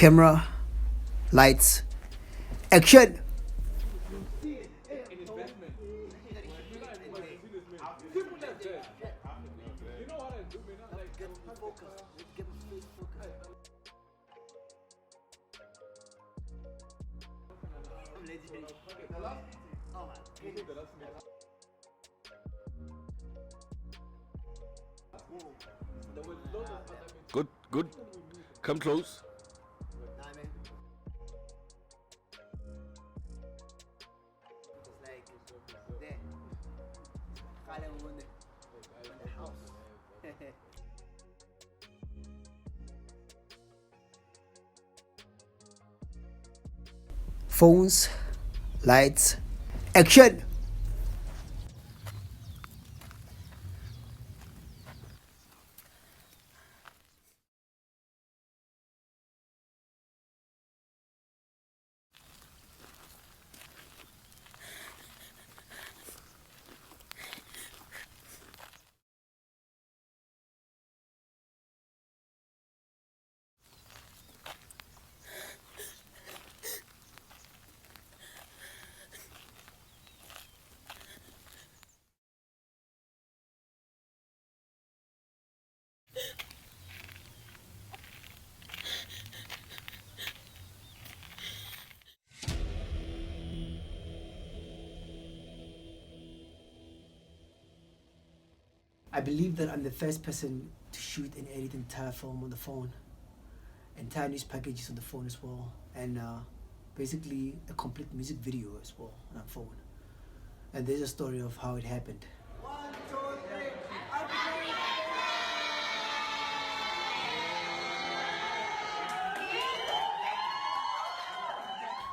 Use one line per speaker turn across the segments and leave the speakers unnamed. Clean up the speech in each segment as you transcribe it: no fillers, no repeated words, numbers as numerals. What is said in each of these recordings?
Camera, lights, action!
Good, good. Come close.
Phones, lights, action! I believe that I'm the first person to shoot and edit entire film on the phone, entire news packages on the phone as well, and basically a complete music video as well on a phone. And there's a story of how it happened.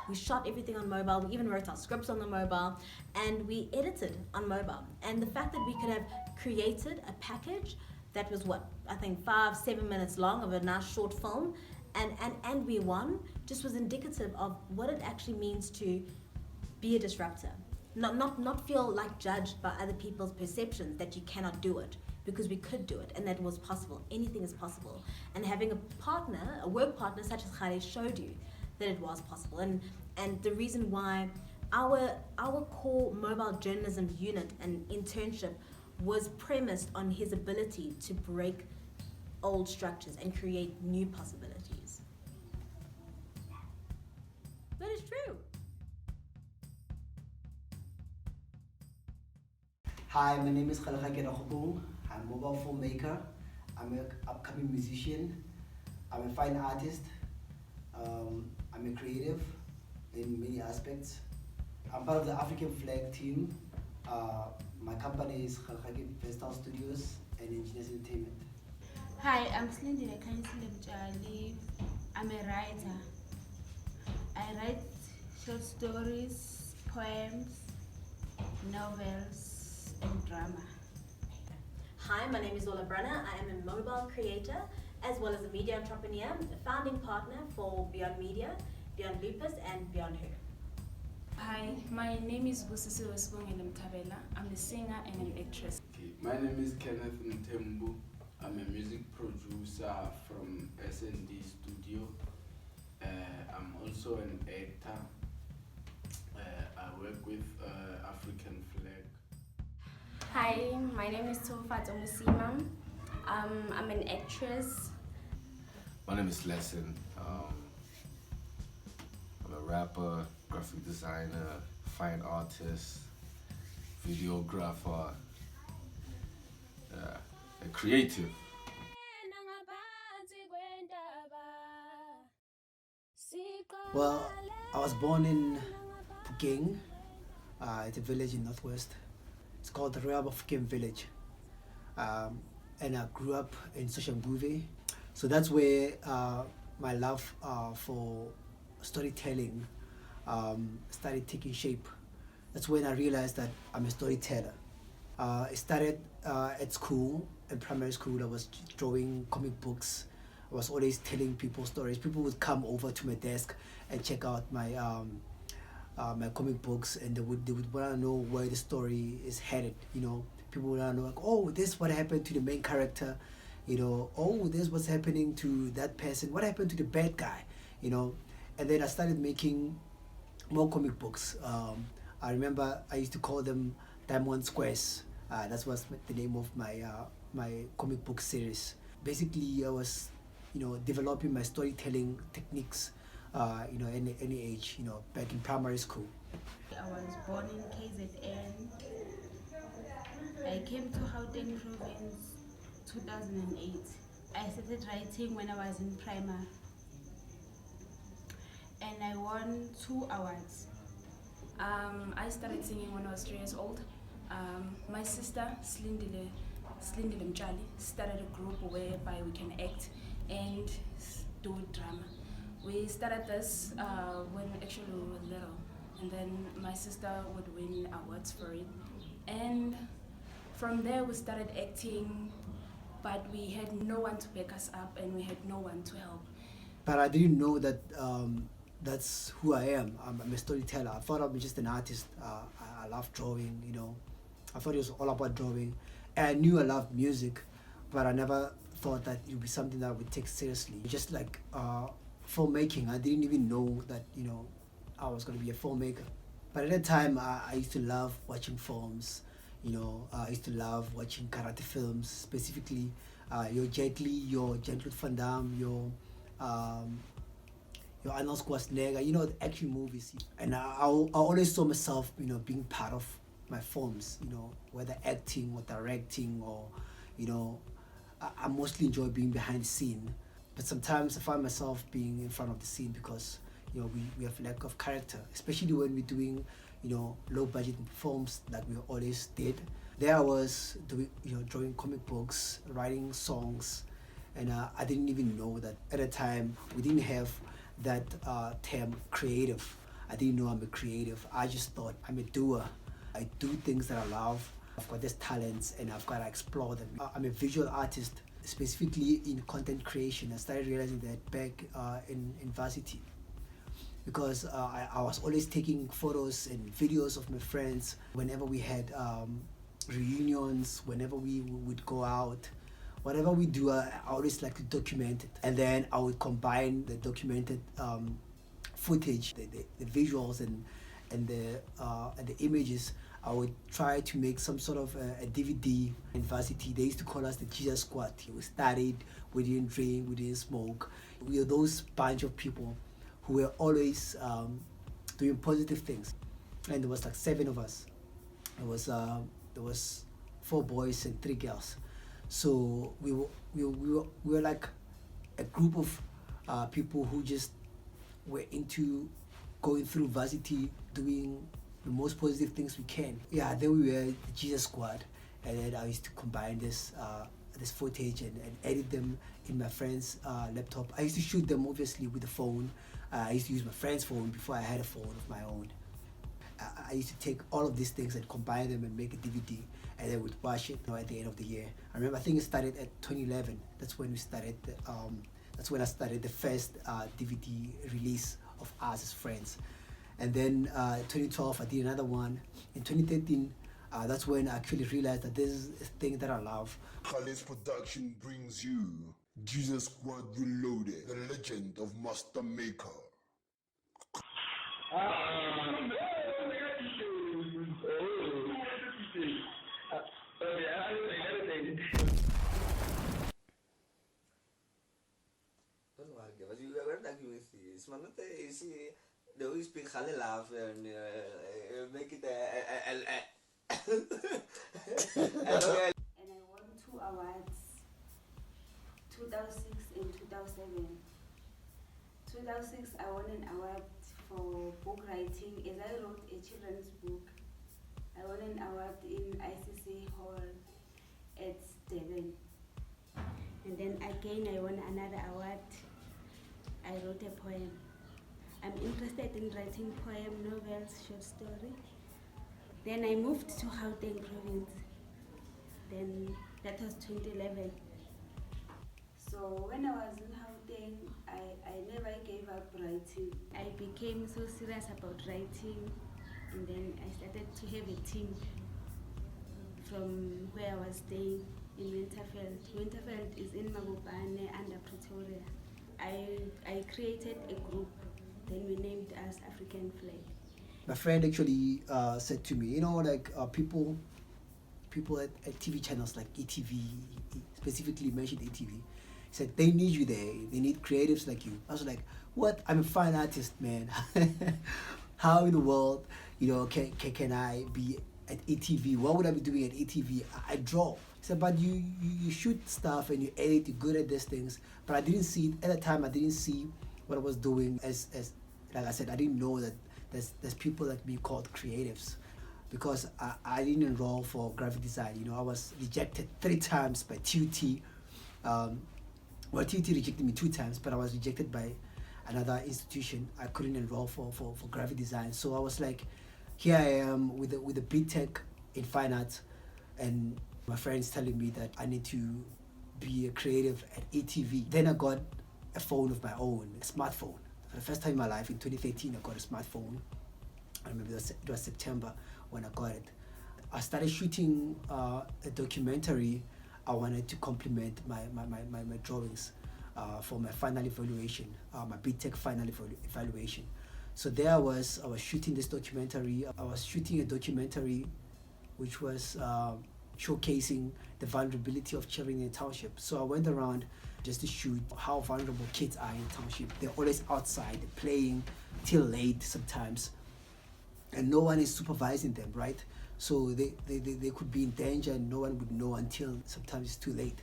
We shot everything on mobile, we even wrote our scripts on the mobile, and we edited on mobile. And the fact that we could have created a package that was I think 5-7 minutes long of a nice short film, and we won, just was indicative of what it actually means to be a disruptor. Not feel like judged by other people's perceptions that you cannot do it, because we could do it, and that was possible. Anything is possible. And having a partner, a work partner such as Galegake showed you that it was possible. And the reason why our core mobile journalism unit and internship was premised on his ability to break old structures and create new possibilities. That is true.
Hi, my name is Galegake Versatile. I'm a mobile filmmaker. I'm an upcoming musician. I'm a fine artist. I'm a creative in many aspects. I'm part of the African flag team. My company is Galegake Versatile Studios and Engineers Entertainment.
Hi, I'm Slindile Kanisilemjali. I'm a writer. I write short stories, poems, novels, and drama.
Hi, my name is Ola Brunner. I am a mobile creator as well as a media entrepreneur, a founding partner for Beyond Media, Beyond Lupus, and Beyond Her.
Hi, my name is Busisiwe Sibongile Mthabela. I'm a singer and an actress.
Okay. My name is Kenneth Mtembu. I'm a music producer from S&D Studio. I'm also an actor. I work with African Flag.
Hi, my name is Tofat Omusima. I'm an actress.
My name is Lesson. I'm a rapper, graphic designer, fine artist, videographer, a creative.
Well, I was born in Pukeng. It's a village in Northwest. It's called the Royal Bafokeng Village. And I grew up in Soshanguve. So that's where my love for storytelling started taking shape. That's when I realized that I'm a storyteller. It started at school, in primary school. I was drawing comic books. I was always telling people stories. People would come over to my desk and check out my my comic books, and they would want to know where the story is headed. You know, people would want to know, like, oh, this is what happened to the main character. You know, oh, this is what's happening to that person. What happened to the bad guy? you know. And then I started making more comic books. I remember I used to call them Diamond Squares. That was the name of my comic book series. Basically, I was, developing my storytelling techniques, any age, back in primary school.
I was born in KZN. I came to Gauteng province 2008. I started writing when I was in primary. And I won 2 awards.
I started singing when I was 3 years old. My sister, Slindile Mchali, started a group whereby we can act and do drama. We started this when actually we were little, and then my sister would win awards for it. And from there we started acting, but we had no one to back us up and we had no one to help.
But I didn't know that that's who I am. I'm a storyteller. I thought I'm just an artist. I love drawing, I thought it was all about drawing. And I knew I loved music, but I never thought that it would be something that I would take seriously. Just like filmmaking, I didn't even know that, I was going to be a filmmaker. But at that time, I used to love watching films. I used to love watching karate films, specifically your Jet Li, your Jean-Claude Van Damme, your Arnold Schwarzenegger, the action movies. And I always saw myself, being part of my films, whether acting or directing or, I mostly enjoy being behind the scene. But sometimes I find myself being in front of the scene because, we have lack of character, especially when we're doing, low budget films like we always did. There I was doing, drawing comic books, writing songs, and I didn't even know that at the time we didn't have that term creative. I didn't know I'm a creative. I just thought I'm a doer. I do things that I love. I've got these talents and I've got to explore them. I'm a visual artist, specifically in content creation. I started realizing that back in varsity, because I was always taking photos and videos of my friends whenever we had reunions, whenever we would go out. Whatever we do, I always like to document it. And then I would combine the documented footage, the visuals and the images. I would try to make some sort of a DVD. In varsity, they used to call us the Jesus Squad. We studied, we didn't drink, we didn't smoke. We were those bunch of people who were always doing positive things. And there was like 7 of us. There was 4 boys and 3 girls. So we were like a group of people who just were into going through varsity, doing the most positive things we can. Yeah, then we were the Jesus Squad, and then I used to combine this footage and edit them in my friend's laptop. I used to shoot them obviously with the phone. I used to use my friend's phone before I had a phone of my own. I used to take all of these things and combine them and make a DVD, and then we'd watch it at the end of the year. I remember, I think it started at 2011. That's when we started. That's when I started the first DVD release of us as friends. And then 2012, I did another one. In 2013, that's when I actually realized that this is a thing that I love.
Khaled's production brings you Jesus Squad Reloaded, the legend of Master Maker.
They always speak Khale laugh and make it
And I won 2 awards, 2006 and 2007. 2006, I won an award for book writing as I wrote a children's book. I won an award in ICC Hall at Durban. And then again, I won another award. I wrote a poem. I'm interested in writing poem, novels, short story. Then I moved to Gauteng province. Then that was 2011. So when I was in Gauteng, I never gave up writing. I became so serious about writing, and then I started to have a team from where I was staying in Winterveld. Winterveld is in Mabopane under Pretoria. I I created a group. Then we named us African Flag.
My friend actually said to me, you know, like people at TV channels like ETV, he specifically mentioned ETV. He said they need you there. They need creatives like you. I was like, what? I'm a fine artist, man. How in the world, you know, can I be at ETV? What would I be doing at ETV? I draw. He said, but you shoot stuff and you edit. You're good at these things. But I didn't see it at the time. I didn't see what I was doing as like I said. I didn't know that there's people like me called creatives, because I didn't enroll for graphic design. You know, I was rejected 3 times by TUT. Well, TUT rejected me 2 times, but I was rejected by another institution. I couldn't enroll for graphic design. So I was like, here I am with a BTech in fine arts, and my friends telling me that I need to be a creative at ETV. Then I got a phone of my own, a smartphone. For the first time in my life, in 2013, I got a smartphone. I remember it was September when I got it. I started shooting a documentary. I wanted to complement my drawings for my final evaluation, my BTech final evaluation. So there I was shooting this documentary. I was shooting a documentary which was showcasing the vulnerability of children in the township. So I went around just to shoot how vulnerable kids are in the township. They're always outside, they're playing till late sometimes, and no one is supervising them, right? So they could be in danger and no one would know until sometimes it's too late.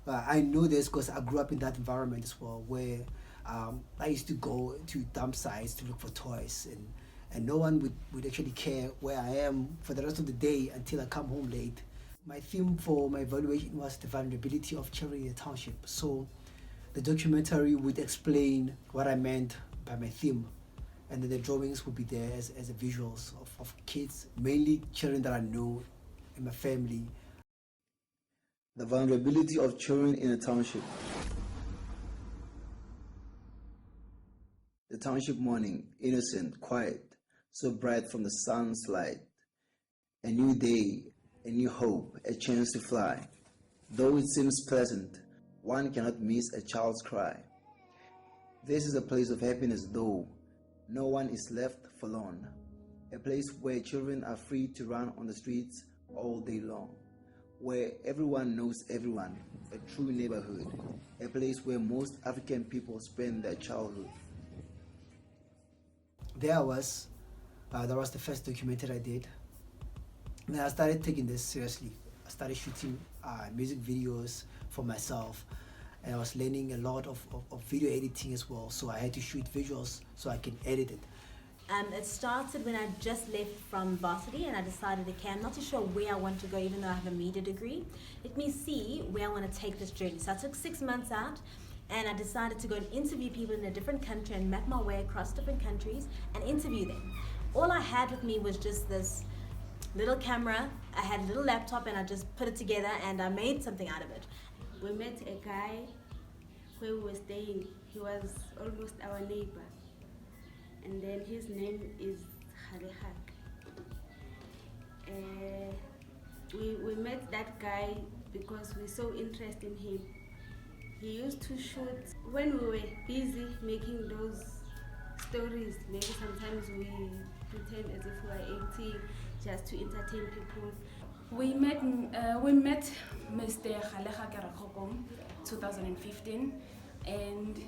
I know this because I grew up in that environment as well, where I used to go to dump sites to look for toys, and no one would actually care where I am for the rest of the day until I come home late. My theme for my evaluation was the vulnerability of children in the township. So the documentary would explain what I meant by my theme, and then the drawings would be there as the visuals of kids, mainly children that I know in my family.
The vulnerability of children in a township. The township morning, innocent, quiet, so bright from the sun's light. A new day, a new hope, a chance to fly. Though it seems pleasant, one cannot miss a child's cry. This is a place of happiness, though no one is left forlorn. A place where children are free to run on the streets all day long. Where everyone knows everyone, a true neighborhood. A place where most African people spend their childhood.
There I was. That was the first documentary I did. And I started taking this seriously. I started shooting music videos for myself, and I was learning a lot of video editing as well. So I had to shoot visuals so I can edit it.
It started when I just left from varsity and I decided, okay, I'm not too sure where I want to go even though I have a media degree. Let me see where I want to take this journey. So I took 6 months out and I decided to go and interview people in a different country and map my way across different countries and interview them. All I had with me was just this little camera. I had a little laptop and I just put it together and I made something out of it.
We met a guy where we were staying. He was almost our neighbor. And then his name is Galegake. We met that guy because we saw interest in him. He used to shoot when we were busy making those stories. Maybe sometimes we pretend as if we are acting just to entertain people.
We met Mr. Galegake 2015, and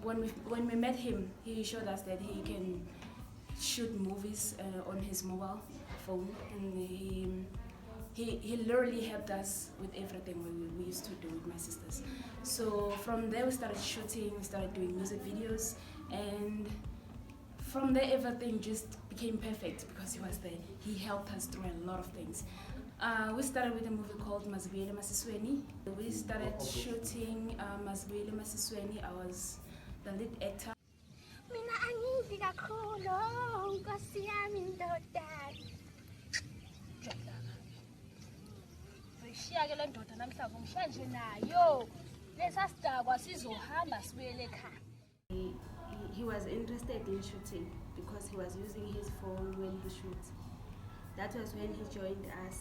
when we met him, he showed us that he can shoot movies on his mobile phone, and he literally helped us with everything we used to do with my sisters. So from there we started shooting, we started doing music videos, and from there everything just became perfect because he was there. He helped us through a lot of things. We started with a movie called Mazibuyele Masisweni. We started shooting Mazibuyele Masisweni. I was the lead actor.
Mina angizi kakhulu Nkosi yami ndoda. Sishiya ke le ndoda namhlanje ngishanje nayo. Lesasidakwa sizohamba sibuyele ekhaya.
He was interested in shooting because he was using his phone when he shoots. That was when he joined us,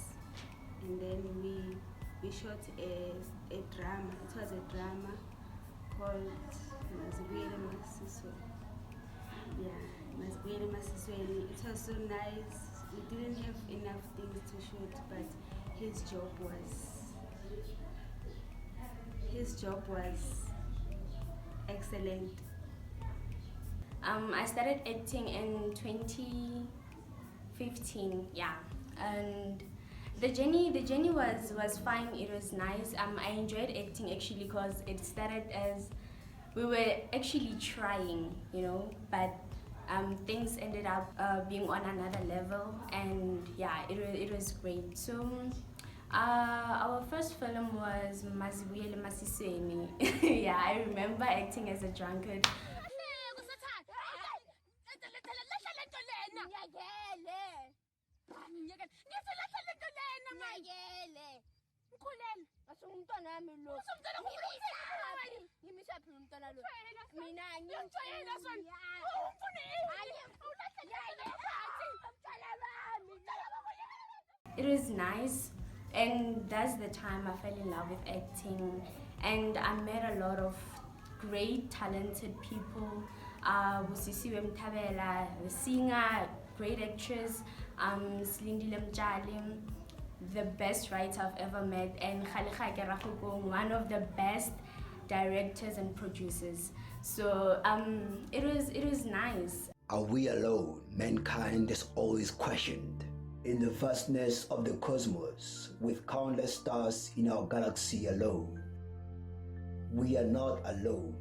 and then we shot a drama. It was a drama called Mazibuyele Masisweni. Yeah, Mazibuyele Masisweni. It was so nice. We didn't have enough things to shoot, but his job was excellent.
I started acting in 2015, yeah, and the journey was fine. It was nice. I enjoyed acting actually because it started as we were actually trying, but things ended up being on another level, and yeah, it was great. So our first film was Mazibuyele Masisweni. Yeah, I remember acting as a drunkard. It was nice, and that's the time I fell in love with acting, and I met a lot of great talented people. Busisiwe Mtabela, the singer, great actress, Slindile Mjali, the best writer I've ever met, and Galegake Versatile, one of the best directors and producers. So it was nice.
Are we alone? Mankind is always questioned. In the vastness of the cosmos, with countless stars in our galaxy alone, we are not alone.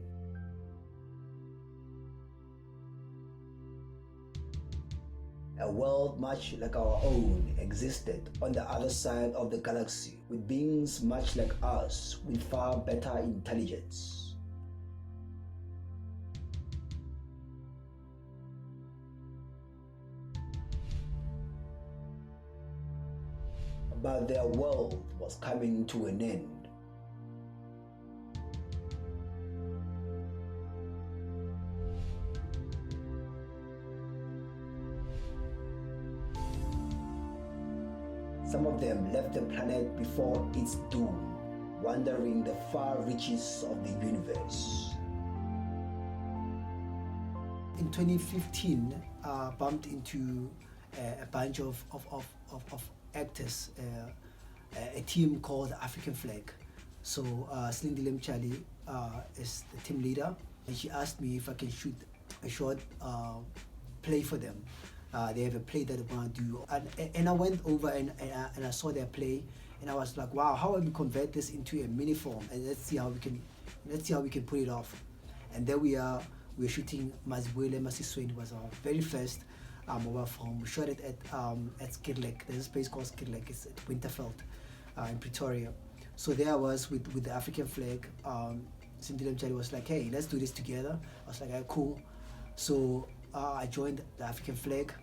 A world much like our own existed on the other side of the galaxy, with beings much like us with far better intelligence. But their world was coming to an end. Some of them left the planet before its doom, wandering the far reaches of the universe.
In 2015, bumped into a bunch of actors, a team called the African Flag. So Slindile Mjali is the team leader, and she asked me if I can shoot a short play for them. They have a play that they want to do, and I went over and I saw their play, and I was like, wow, how will we convert this into a mini film, and let's see how we can pull it off. And there we're shooting Mazibuyele Masisweni. Was our very first mobile film. We shot it at Galegake. There's a place called Galegake. It's at Winterveld in Pretoria. So there I was with the African Flag. Slindile Mjali was like, hey, let's do this together. I was like, hey, cool. So I joined the African Flag,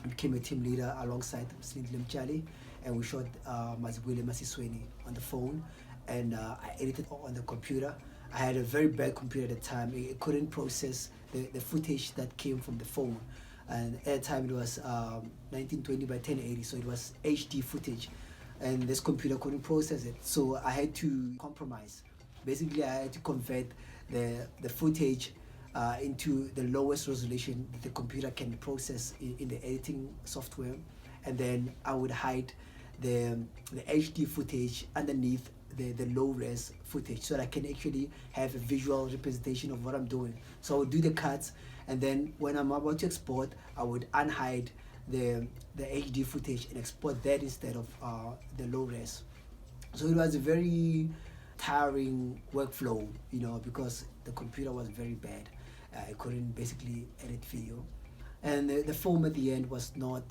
became a team leader alongside Slindile Mjali, and we shot Mazibuyele Masisweni on the phone, and I edited on the computer. I had a very bad computer at the time. It couldn't process the footage that came from the phone. And at the time it was 1920 by 1080, so it was HD footage, and this computer couldn't process it. So I had to compromise. Basically, I had to convert the footage into the lowest resolution that the computer can process in the editing software, and then I would hide the HD footage underneath the low res footage, so that I can actually have a visual representation of what I'm doing. So I would do the cuts, and then when I'm about to export, I would unhide the HD footage and export that instead of the low res. So it was a very tiring workflow, because the computer was very bad. I couldn't basically edit video. And the film at the end was not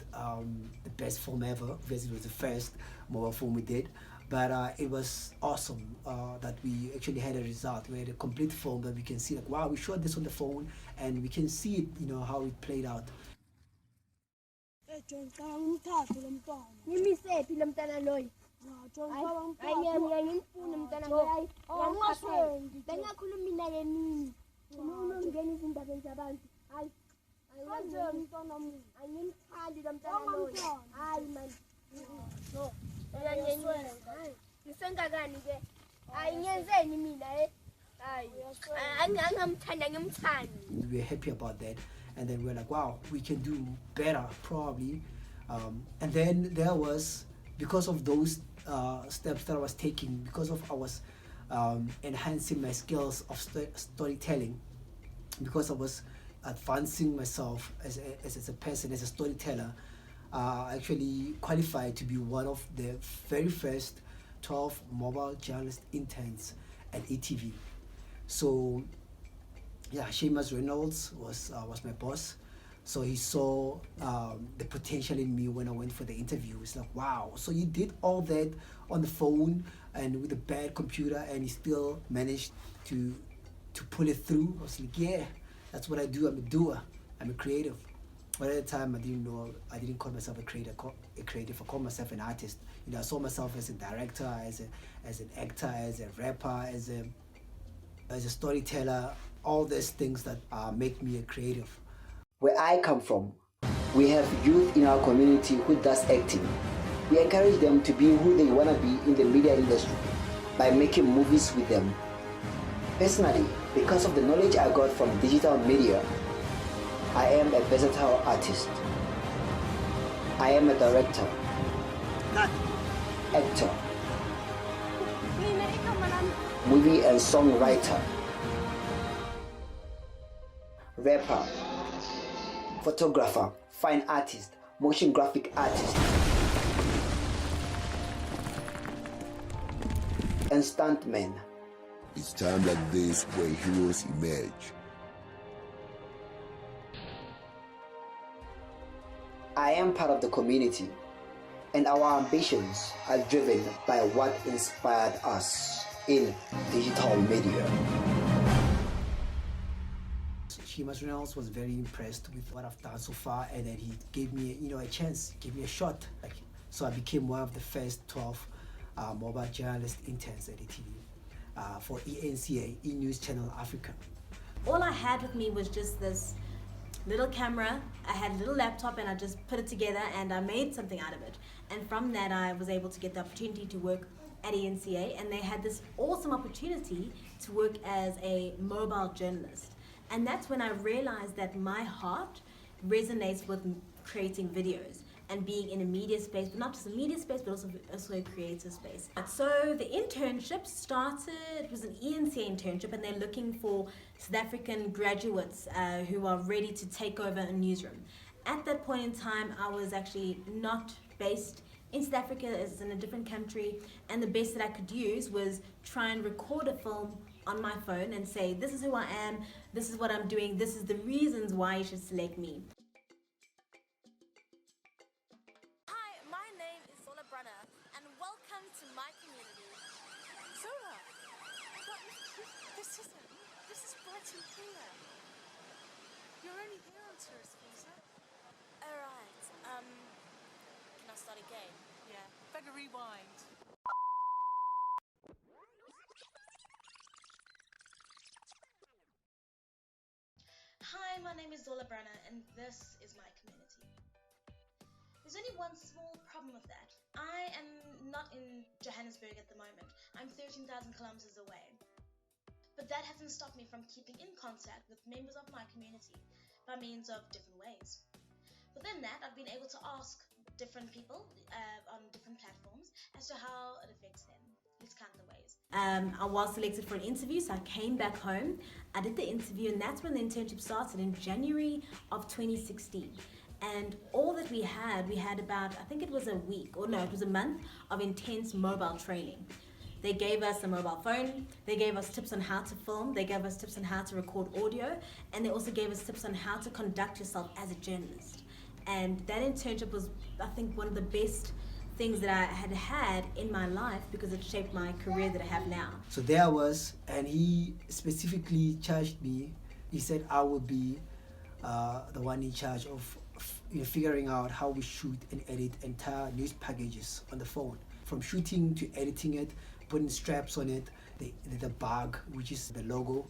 the best film ever, because it was the first mobile film we did. But it was awesome that we actually had a result. We had a complete film that we can see, like, wow, we shot this on the phone, and we can see it, how it played out. We were happy about that, and then we were like, wow, we can do better probably. And then there was, because of those steps that I was taking, because of I was enhancing my skills of storytelling, because I was advancing myself as a person, as a storyteller, I actually qualified to be one of the very first 12 mobile journalist interns at ATV. So yeah, Seamus Reynolds was my boss. So he saw the potential in me when I went for the interview. It's like, wow, so you did all that on the phone and with a bad computer, and you still managed to pull it through. I was like, yeah, that's what I do. I'm a doer. I'm a creative. But at the time, I didn't call myself a creative. I called myself an artist. You know, I saw myself as a director, as an actor, as a rapper, as a storyteller. All these things that make me a creative.
Where I come from, we have youth in our community who does acting. We encourage them to be who they want to be in the media industry by making movies with them. Personally, because of the knowledge I got from digital media, I am a versatile artist. I am a director, actor, movie and songwriter, rapper, photographer, fine artist, motion graphic artist, and stuntman.
It's time like this where heroes emerge.
I am part of the community, and our ambitions are driven by what inspired us in digital media.
Seamus Reynolds was very impressed with what I've done so far, and then he gave me, a chance, gave me a shot. So I became one of the first 12 mobile journalist interns at ATV for ENCA, E-News Channel Africa.
All I had with me was just this little camera. I had a little laptop, and I just put it together and I made something out of it. And from that, I was able to get the opportunity to work at ENCA, and they had this awesome opportunity to work as a mobile journalist. And that's when I realized that my heart resonates with creating videos and being in a media space, but not just a media space, but also a creative space. So the internship started, it was an ENCA internship, and they're looking for South African graduates who are ready to take over a newsroom. At that point in time, I was actually not based in South Africa, it's in a different country, and the best that I could use was try and record a film on my phone and say, this is who I am, this is what I'm doing, this is the reasons why you should select me.
Hi, my name is Zola Brunner, and welcome to my community. Zola, this is Brighton here. You're only here on tourist visa. Alright, can I start again? Yeah, better rewind. Hi, my name is Zola Brunner, and this is my community. There's only one small problem with that. I am not in Johannesburg at the moment. I'm 13,000 kilometers away. But that hasn't stopped me from keeping in contact with members of my community by means of different ways. Within that, I've been able to ask different people on different platforms as to how it affects them. Let's count the ways.
I was selected for an interview, so I came back home. I did the interview, and that's when the internship started in January of 2016. And all that we had about, I think it was it was a month of intense mobile training. They gave us a mobile phone, they gave us tips on how to film, they gave us tips on how to record audio, and they also gave us tips on how to conduct yourself as a journalist. And that internship was, I think, one of the best things that I had in my life, because it shaped my career that I have now.
So there I was, and he specifically charged me. He said I would be the one in charge of figuring out how we shoot and edit entire news packages on the phone. From shooting to editing it, putting straps on it, the bag, which is the logo.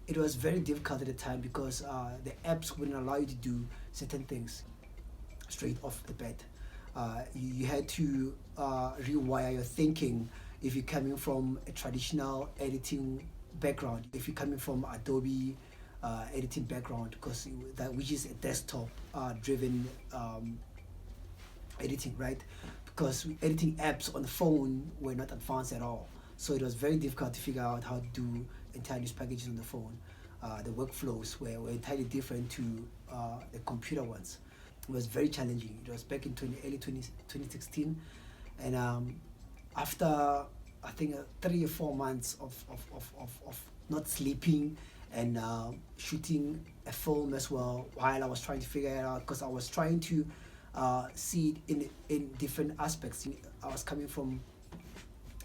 It was very difficult at the time because the apps wouldn't allow you to do certain things straight off the bat. You had to rewire your thinking if you're coming from a traditional editing background. If you're coming from Adobe editing background, because that which is a desktop driven editing, right? Because editing apps on the phone were not advanced at all, so it was very difficult to figure out how to do entire news packages on the phone. The workflows were entirely different to the computer ones. It was very challenging. It was back in 2016, and after I think 3 or 4 months of not sleeping and shooting a film as well, while I was trying to figure it out, because I was trying to see it in different aspects. I was coming from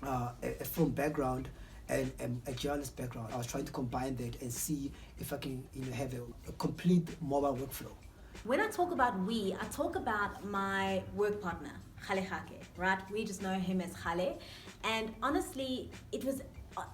a film background and a journalist background. I was trying to combine that and see if I can have a complete mobile workflow.
When I talk about we, I talk about my work partner, Galegake, right? We just know him as Gale. And honestly, it was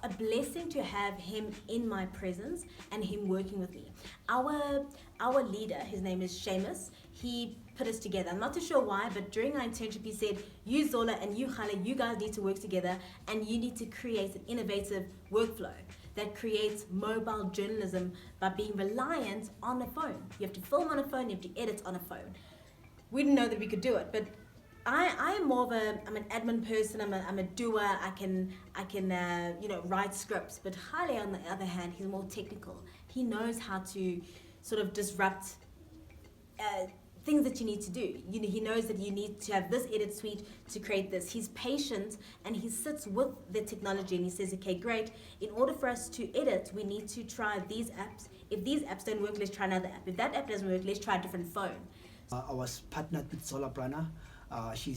a blessing to have him in my presence and him working with me. Our leader, his name is Seamus, he put us together. I'm not too sure why, but during our internship he said, you Zola and you Gale, you guys need to work together and you need to create an innovative workflow that creates mobile journalism by being reliant on a phone. You have to film on a phone, you have to edit on a phone. We didn't know that we could do it, but I am more of I'm an admin person. I'm a doer. I can write scripts. But Gale, on the other hand, he's more technical. He knows how to sort of disrupt things that you need to do. He knows that you need to have this edit suite to create this. He's patient and he sits with the technology and he says, okay, great. In order for us to edit, we need to try these apps. If these apps don't work, let's try another app. If that app doesn't work, let's try a different phone.
I was partnered with Zola Brana. She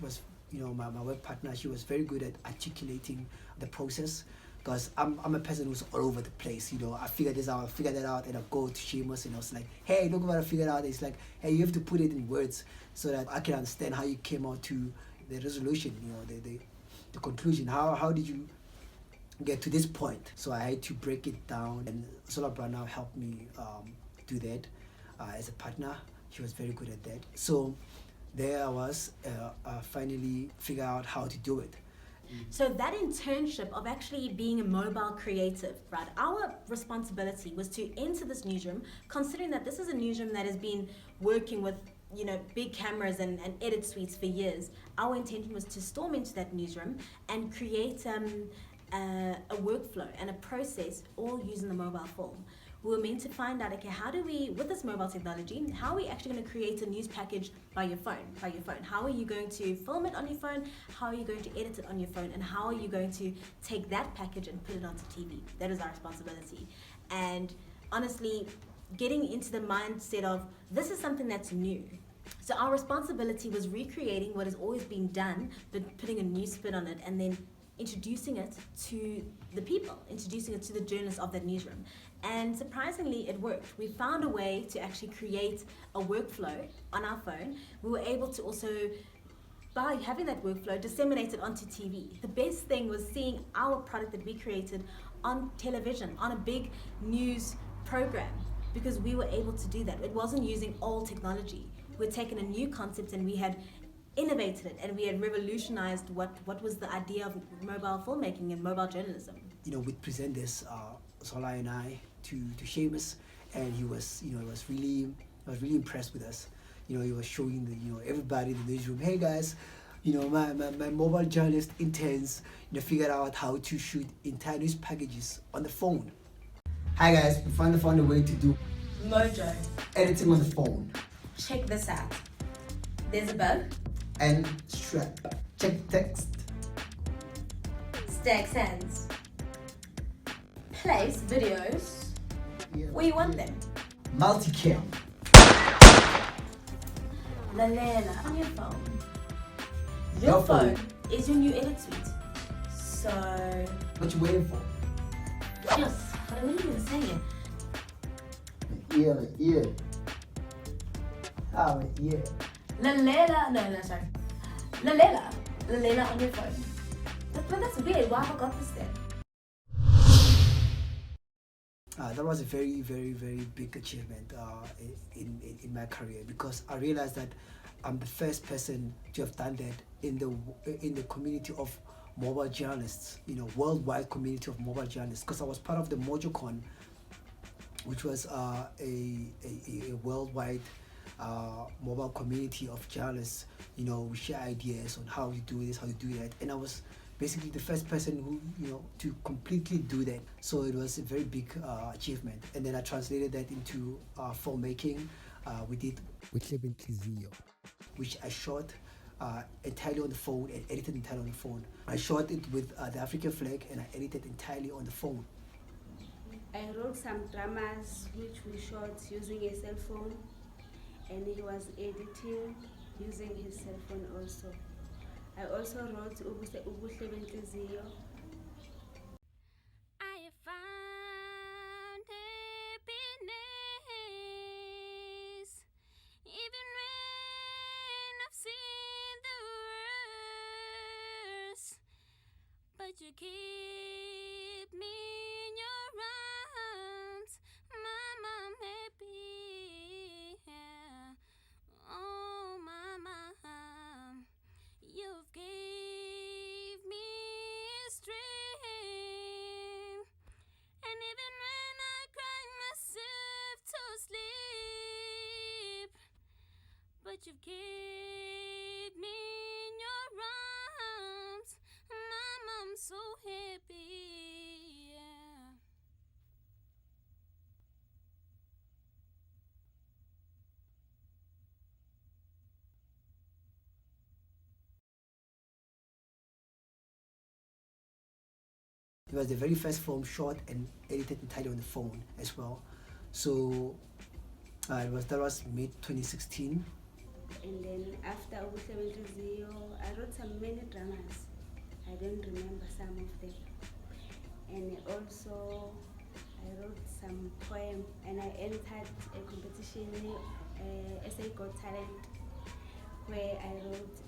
was my work partner. She was very good at articulating the process, because I'm a person who's all over the place. I figure this out, I figure that out, and I go to Seamus and I was like, hey, look what I figured out. It's like, hey, you have to put it in words so that I can understand how you came out to the resolution, the conclusion. How did you get to this point? So I had to break it down, and Zola Brana helped me do that as a partner. She was very good at that. So there I was, finally figure out how to do it.
So that internship of actually being a mobile creative, right? Our responsibility was to enter this newsroom, considering that this is a newsroom that has been working with big cameras and edit suites for years. Our intention was to storm into that newsroom and create a workflow and a process all using the mobile film. We were meant to find out, okay, how do we, with this mobile technology, how are we actually going to create a news package by your phone? How are you going to film it on your phone? How are you going to edit it on your phone? And how are you going to take that package and put it onto TV? That is our responsibility. And honestly, getting into the mindset of, this is something that's new. So our responsibility was recreating what has always been done, but putting a new spin on it, and then introducing it to the people, introducing it to the journalists of that newsroom. And surprisingly, it worked. We found a way to actually create a workflow on our phone. We were able to also, by having that workflow, disseminate it onto TV. The best thing was seeing our product that we created on television, on a big news program, because we were able to do that. It wasn't using old technology. We'd taken a new concept and we had innovated it, and we had revolutionized what was the idea of mobile filmmaking and mobile journalism.
We'd present this, Zola and I, to Seamus, and he was really impressed with us. He was showing everybody in the newsroom, hey guys, my mobile journalist interns figured out how to shoot entire news packages on the phone. Hi guys, we finally found a way to do
Mojo
editing on the phone.
Check this out. There's a bug.
And strap. Check text.
Stack sands. Place videos where you want them.
Multicam.
Lalela on your phone.
Your phone
is your new edit suite. So
what you waiting for?
yes, what are you even saying?
Yeah. Oh, yeah.
Lalela, no, sorry. Lalela on your phone. But that's weird. Why have I got this then?
That was a very, very, very big achievement in my career, because I realized that I'm the first person to have done that in the community of mobile journalists, worldwide community of mobile journalists, because I was part of the MojoCon, which was a worldwide mobile community of journalists. We share ideas on how to do this, how to do that, and I was basically the first person who, to completely do that. So it was a very big achievement. And then I translated that into filmmaking. We did with Galegake, which I shot entirely on the phone and edited entirely on the phone. I shot it with the African flag and I edited entirely on the phone.
I wrote some dramas which we shot using a cell phone, and he was editing using his cell phone also. I also wrote Ubuhle Benhliziyo.
I found happiness even when I've seen the worst, but you keep me in your arms, Mama, I'm happy. Yeah. Oh, Mama, you've gave me strength, and even when I cry myself to sleep, but you've kept me in your arms, Mama, I'm so happy. Yeah.
It was the very first film shot and edited entirely on the phone as well. So that was mid 2016.
And then after Ubuhle Benhliziyo, I wrote many dramas. I don't remember some of them. And also I wrote some poem, and I entered a competition, SA Got Talent, where I wrote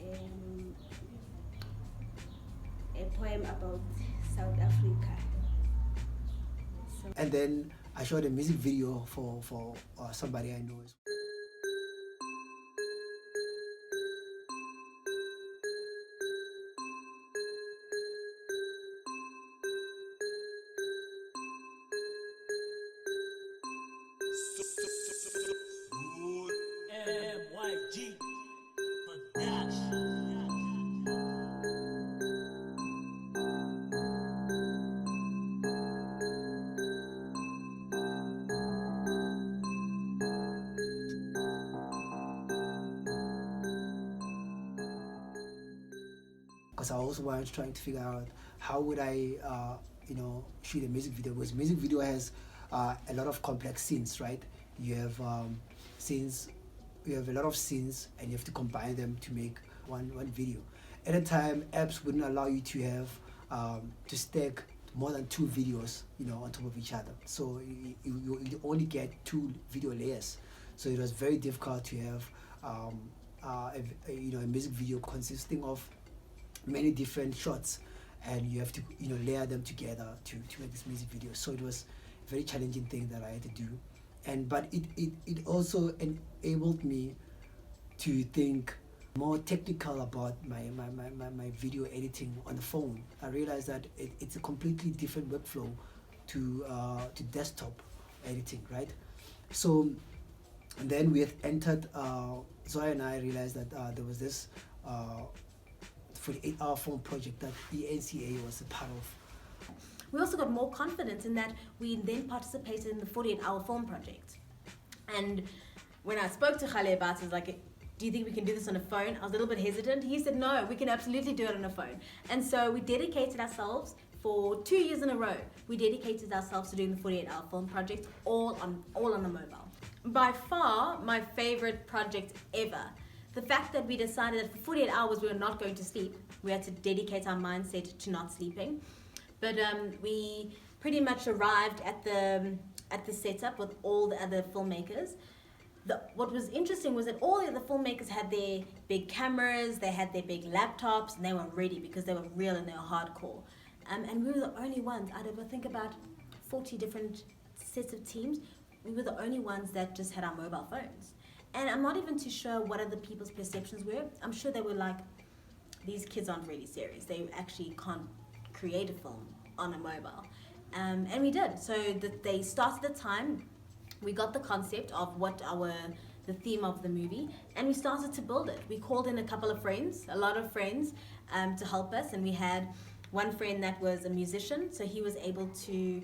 a poem about South Africa.
And then I shot a music video for somebody I know as well.
MYG Production.
Because I also was trying to figure out how would I, shoot a music video. Because music video has a lot of complex scenes, right? You have scenes, you have a lot of scenes, and you have to combine them to make one video. At a time, apps wouldn't allow you to have to stack more than 2 videos, on top of each other. So you only get 2 video layers. So it was very difficult to have a music video consisting of many different shots, and you have to layer them together to make this music video. So it was a very challenging thing that I had to do, but it also enabled me to think more technical about my video editing on the phone. I realized that it's a completely different workflow to desktop editing, right? So and then we had entered, Zoya and I realized that there was this 48-hour film project that the NCA was a part of.
We also got more confidence in that we then participated in the 48-hour film project. And when I spoke to Khale about it, I was like, do you think we can do this on a phone? I was a little bit hesitant. He said, no, we can absolutely do it on a phone. And so we dedicated ourselves for 2 years in a row. We dedicated ourselves to doing the 48-hour film project, all on the mobile. By far, my favorite project ever. The fact that we decided that for 48 hours we were not going to sleep. We had to dedicate our mindset to not sleeping. But we pretty much arrived at the setup with all the other filmmakers. What was interesting was that all the other filmmakers had their big cameras, they had their big laptops, and they were ready because they were real and they were hardcore. And we were the only ones out of, I think, about 40 different sets of teams. We were the only ones that just had our mobile phones. And I'm not even too sure what other people's perceptions were. I'm sure they were like, these kids aren't really serious. They actually can't create a film on a mobile. And we did. So they started the time. We got the concept of the theme of the movie, and we started to build it. We called in a couple of friends, a lot of friends, to help us, and we had one friend that was a musician, so he was able to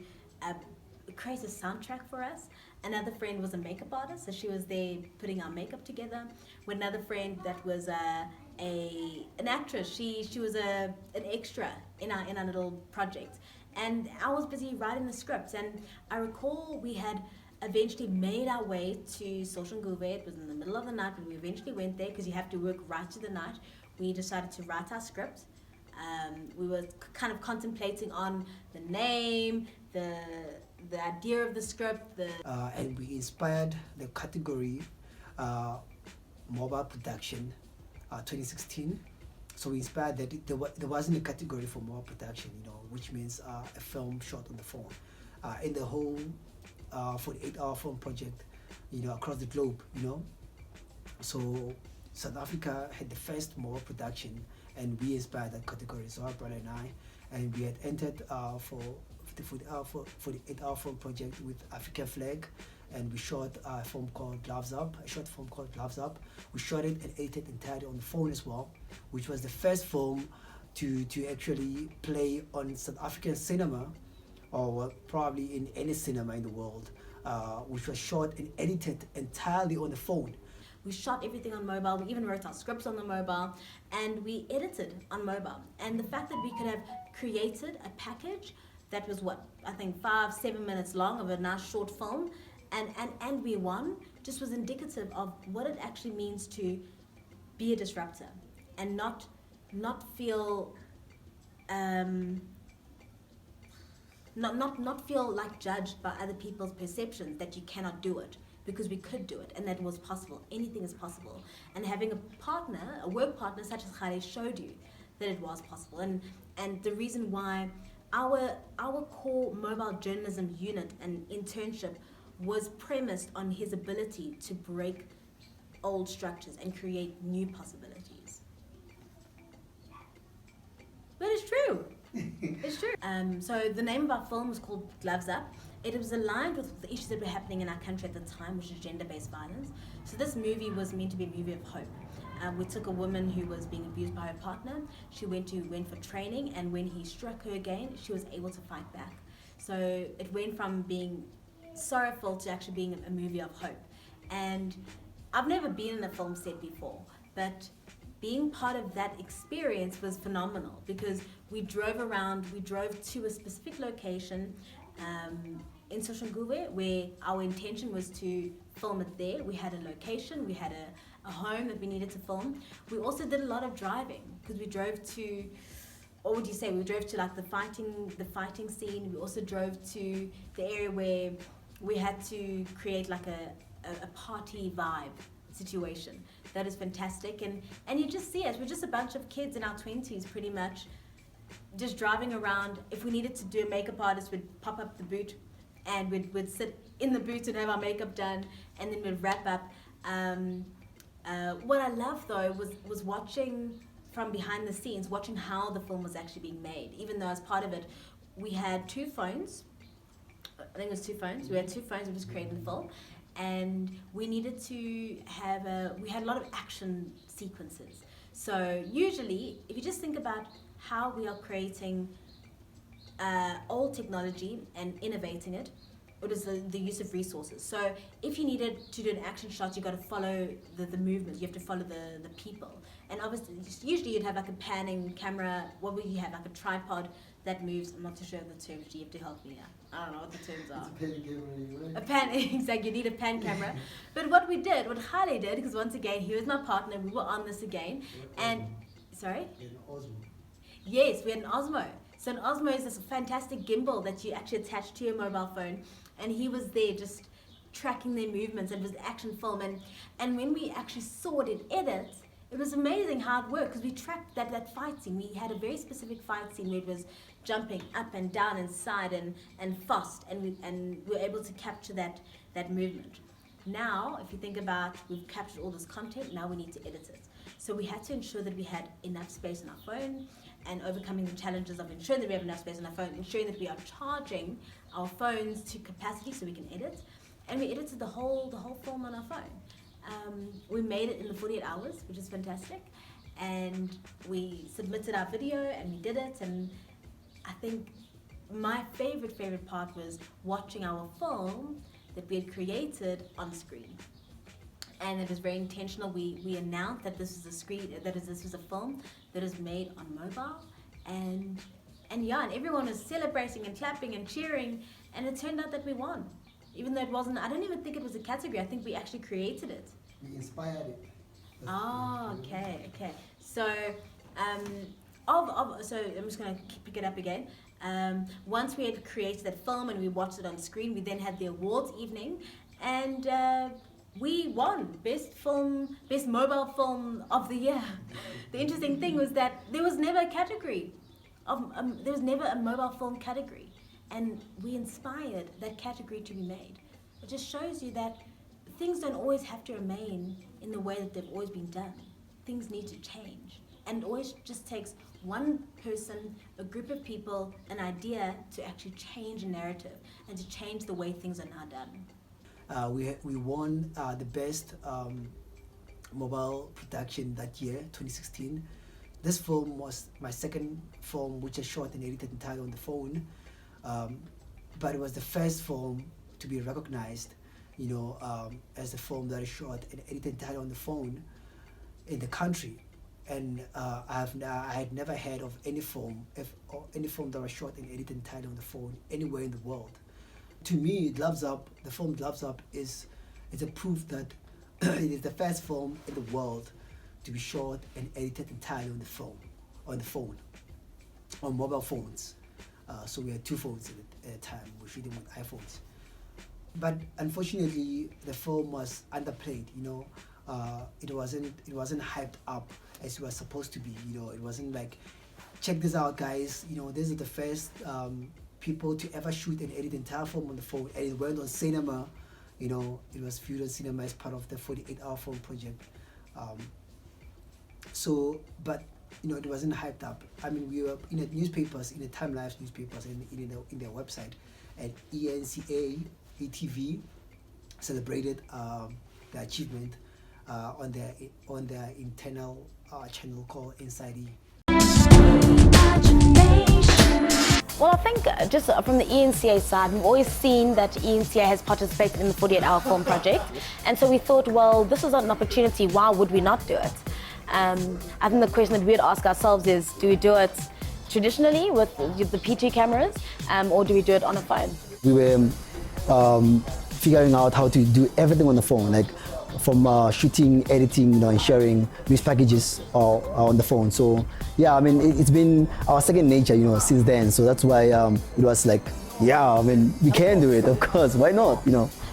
create a soundtrack for us. Another friend was a makeup artist, so she was there putting our makeup together. With another friend that was an actress, she was an extra in our little project, and I was busy writing the scripts. And I recall we had eventually made our way to Social Nguve. It was in the middle of the night, but we eventually went there because you have to work right to the night. We decided to write our script. We were kind of contemplating on the name, the idea of the script,
and we inspired the category mobile production 2016. So we inspired that there wasn't a category for mobile production, which means a film shot on the phone. In the whole 48-hour film project, across the globe, So South Africa had the first mobile production, and we inspired that category. So our brother and I, and we had entered for the 48-hour film project with African flag, and we shot a film called Gloves Up. We shot it and edited entirely on the phone as well, which was the first film to actually play on South African cinema, or probably in any cinema in the world, which was shot and edited entirely on the phone.
We shot everything on mobile. We even wrote our scripts on the mobile, and we edited on mobile. And the fact that we could have created a package that was 5-7 minutes long of a nice short film, and we won, just was indicative of what it actually means to be a disruptor and not feel not feel like judged by other people's perceptions that you cannot do it, because we could do it, and that was possible. Anything is possible. And having a work partner such as Khale showed you that it was possible. And the reason why our core mobile journalism unit and internship was premised on his ability to break old structures and create new possibilities. But it's true. It's true. So the name of our film was called Gloves Up. It was aligned with the issues that were happening in our country at the time, which is gender-based violence. So this movie was meant to be a movie of hope. We took a woman who was being abused by her partner. She went for training, and when he struck her again, she was able to fight back. So it went from being sorrowful to actually being a movie of hope. And I've never been in a film set before, but being part of that experience was phenomenal, because we drove to a specific location in Social Nguve, where our intention was to film it there. We had a location, we had a home that we needed to film. We also did a lot of driving, because we drove to, what would you say, we drove to like the fighting scene. We also drove to the area where we had to create like a party vibe situation. That is fantastic. And you just see us, we're just a bunch of kids in our 20s pretty much, just driving around. If we needed to do a makeup artist, we'd pop up the boot, and we'd sit in the boot and have our makeup done, and then we'd wrap up. What I loved though was watching from behind the scenes, watching how the film was actually being made. Even though as part of it, we had 2 phones. I think it was 2 phones. We had 2 phones. We just created the film, and we needed to have we had a lot of action sequences. So usually, if you just think about how we are creating old technology and innovating it, it is the use of resources. So if you needed to do an action shot, you got to follow the movement. You have to follow the people. And obviously, usually you'd have like a panning camera. What would you have? Like a tripod that moves. I'm not too sure of the terms. You have to help me here. I don't know what the terms are.
It's a pan camera, right?
A pan, exactly. You need a pan camera. But what Khale did, because once again, he was my partner. We were on this again. And sorry.
An Osmo.
Yes, we had an Osmo. So an Osmo is this fantastic gimbal that you actually attach to your mobile phone, and he was there just tracking their movements, and it was action film. And when we actually saw it in edit, it was amazing how it worked, because we tracked that fight scene. We had a very specific fight scene where it was jumping up and down and side and fast, and we were able to capture that movement. Now, if you think about, we've captured all this content, now we need to edit it. So we had to ensure that we had enough space on our phone, and overcoming the challenges of ensuring that we have enough space on our phone, ensuring that we are charging our phones to capacity so we can edit. And we edited the whole film on our phone. We made it in the 48 hours, which is fantastic. And we submitted our video and we did it. And I think my favorite part was watching our film that we had created on screen. And it was very intentional. We announced that this was this was a film that is made on mobile, and everyone was celebrating and clapping and cheering, and it turned out that we won. Even though it wasn't, I don't even think it was a category. I think we actually created it.
We inspired it.
Oh, okay. So, so I'm just gonna pick it up again. Once we had created that film and we watched it on screen, we then had the awards evening, and we won best mobile film of the year. The interesting thing was that there was never a category there was never a mobile film category, and we inspired that category to be made. It just shows you that things don't always have to remain in the way that they've always been done. Things need to change, and it always just takes one person, a group of people, an idea to actually change a narrative and to change the way things are now done.
We won the best mobile production that year, 2016. This film was my second film which I shot and edited entirely on the phone, but it was the first film to be recognized, as a film that I shot and edited entirely on the phone in the country. And I had never heard of any film that was shot and edited entirely on the phone anywhere in the world. To me, the film Gloves Up is a proof that it is the first film in the world to be shot and edited entirely on the phone, on mobile phones. So we had two phones at the time. We were shooting with iPhones. But unfortunately, the film was underplayed. It wasn't hyped up as it was supposed to be. It wasn't like, check this out, guys. This is the first people to ever shoot and edit entire film on the phone, and it went on cinema. It was viewed on cinema as part of the 48-hour film project. But it wasn't hyped up. I mean, we were in the newspapers, in the Time Life newspapers, and in their website, and ENCA ATV celebrated the achievement on their internal channel called Inside E.
Well, I think just from the ENCA side, we've always seen that ENCA has participated in the 48-hour film project, and so we thought, well, this is an opportunity, why would we not do it? I think the question that we'd ask ourselves is, do we do it traditionally with the P2 cameras, or do we do it on a phone?
We were figuring out how to do everything on the phone, like from shooting, editing, and sharing news packages on the phone. So yeah, I mean, it's been our second nature, since then. So that's why it was like, yeah, I mean, we can do it, of course. Why not,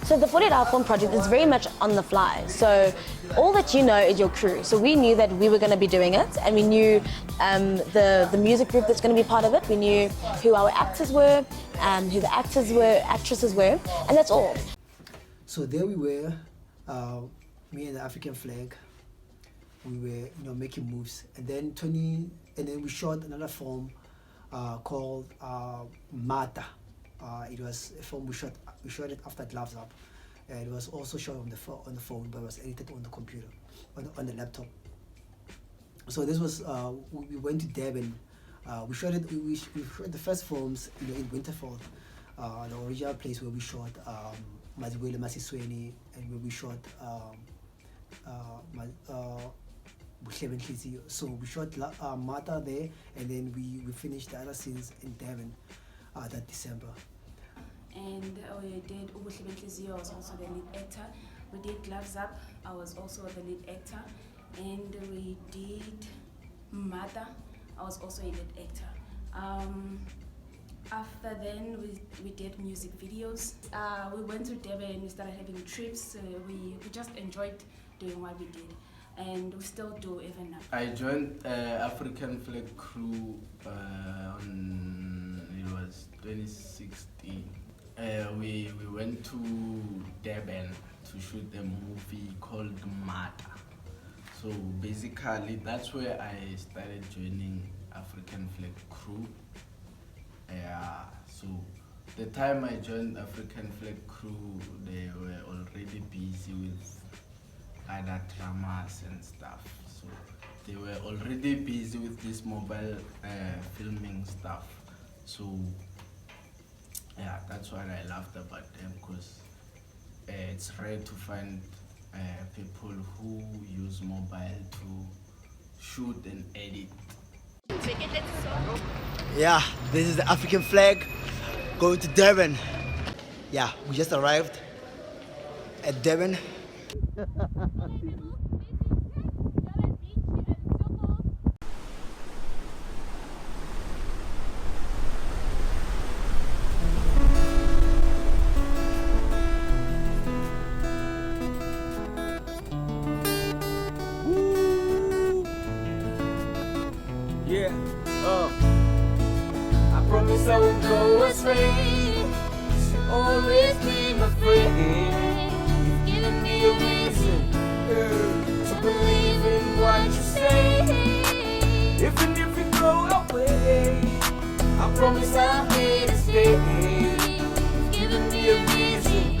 So the 48-hour film project is very much on the fly. So all that is your crew. So we knew that we were going to be doing it, and we knew the music group that's going to be part of it. We knew who our actors were, who the actresses were, and that's all.
So there we were, me and the African flag. We were, making moves, and then we shot another film called Mata. It was a film we shot it after Gloves Up. It was also shot on the phone, but it was edited on the computer, on the laptop. So this was we went to Durban. We shot it. We shot the first films, in Winterford, the original place where we shot Maziwele Masisweni, and where we shot So we shot Mata there, and then we finished the other scenes in Durban that December.
And we did Ubuhle I was also the lead actor. We did Gloves Up, I was also the lead actor. And we did Mata, I was also a lead actor. After then, we did music videos. We went to Durban, we started having trips. We just enjoyed doing what we did, and we still do even now.
I joined African Flag Crew it was 2016. We went to Durban to shoot a movie called Mata. So basically, that's where I started joining African Flag Crew. So the time I joined African Flag Crew, they were already busy with other dramas and stuff. So they were already busy with this mobile filming stuff. So yeah, that's what I loved about them, because it's rare to find people who use mobile to shoot and edit.
Yeah, this is the African flag going to Durban. Yeah, we just arrived at Durban.
Yeah, I promise I won't go astray. She'll always be my friend. You've given me a reason to believe in what you say. Even if you go away, I promise I'll be to stay. You've given me a reason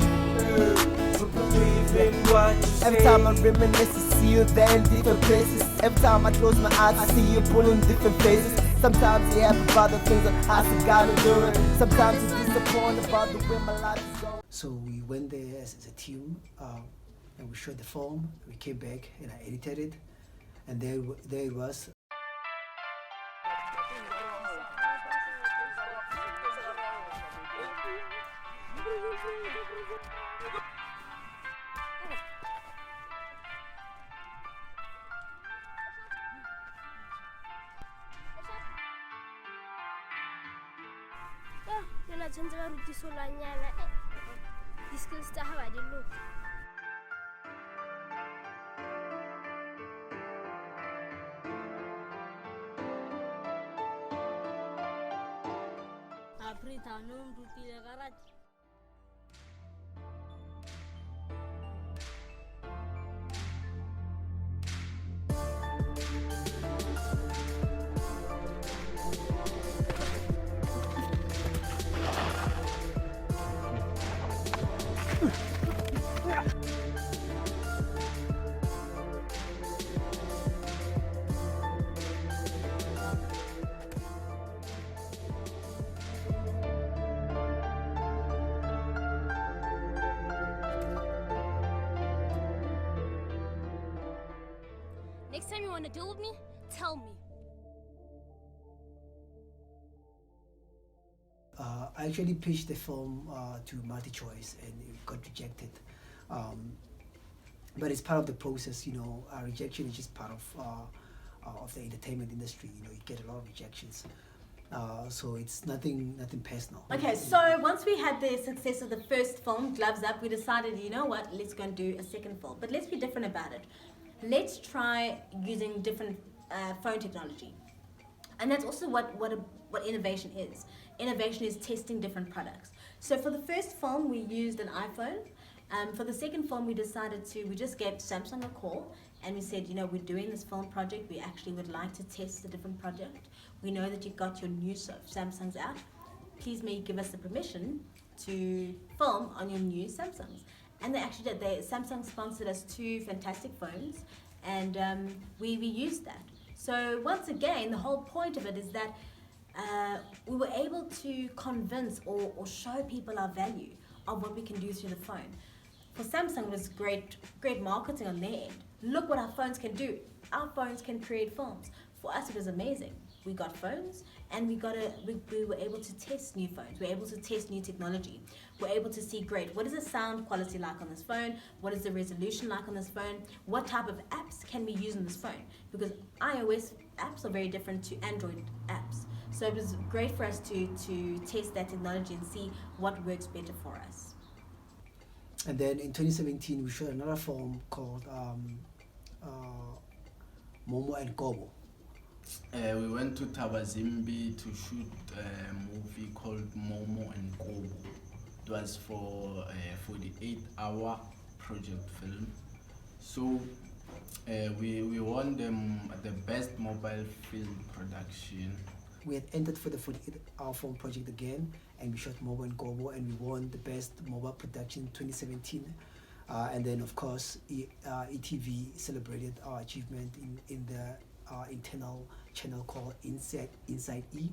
to believe in what you say.
Every time I reminisce, I see you there in different places. Every time I close my eyes, I see you pulling different faces. Sometimes you happy about the things that I still gotta do it. Sometimes you're disappointed about the way my life is going.
So we went there as a team, and we shot the film. We came back and I edited it, and there it was.
Yona tshwanetse ba rutisolwanyana di-skills tsa ga ba di loka. Aprita no nrutile garate. Next time you want to deal with me, tell me.
I actually pitched the film to multi-choice and it got rejected. But it's part of the process, you know. Rejection is just part of the entertainment industry. You know, you get a lot of rejections. So it's nothing personal.
Okay, so once we had the success of the first film, Gloves Up, we decided, you know what, let's go and do a second film. But let's be different about it. Let's try using different phone technology. And that's also what innovation is. Innovation is testing different products. So for the first film, we used an iPhone. For the second film, we just gave Samsung a call and we said, you know, we're doing this film project. We actually would like to test a different project. We know that you got your new Samsungs out. Please may you give us the permission to film on your new Samsungs. And they actually did. Samsung sponsored us 2 fantastic phones, and we used that. So once again, the whole point of it is that we were able to convince or show people our value of what we can do through the phone. For Samsung, it was great marketing on their end. Look what our phones can do. Our phones can create films. For us, it was amazing. We got phones, and we were able to test new phones. We were able to test new technology. We're able to see, great, what is the sound quality like on this phone? What is the resolution like on this phone? What type of apps can we use on this phone? Because iOS apps are very different to Android apps. So it was great for us to test that technology and see what works better for us.
And then in 2017, we shot another film called Momo and Kobo.
We went to Tabazimbi to shoot a movie called Momo and Kobo. It was for a 48-hour project film. So We won the best mobile film production.
We had entered for the 48-hour film project again, and we shot Mobo and Gobo, and we won the best mobile production 2017. And then, of course, ETV celebrated our achievement in the internal channel called Inside E.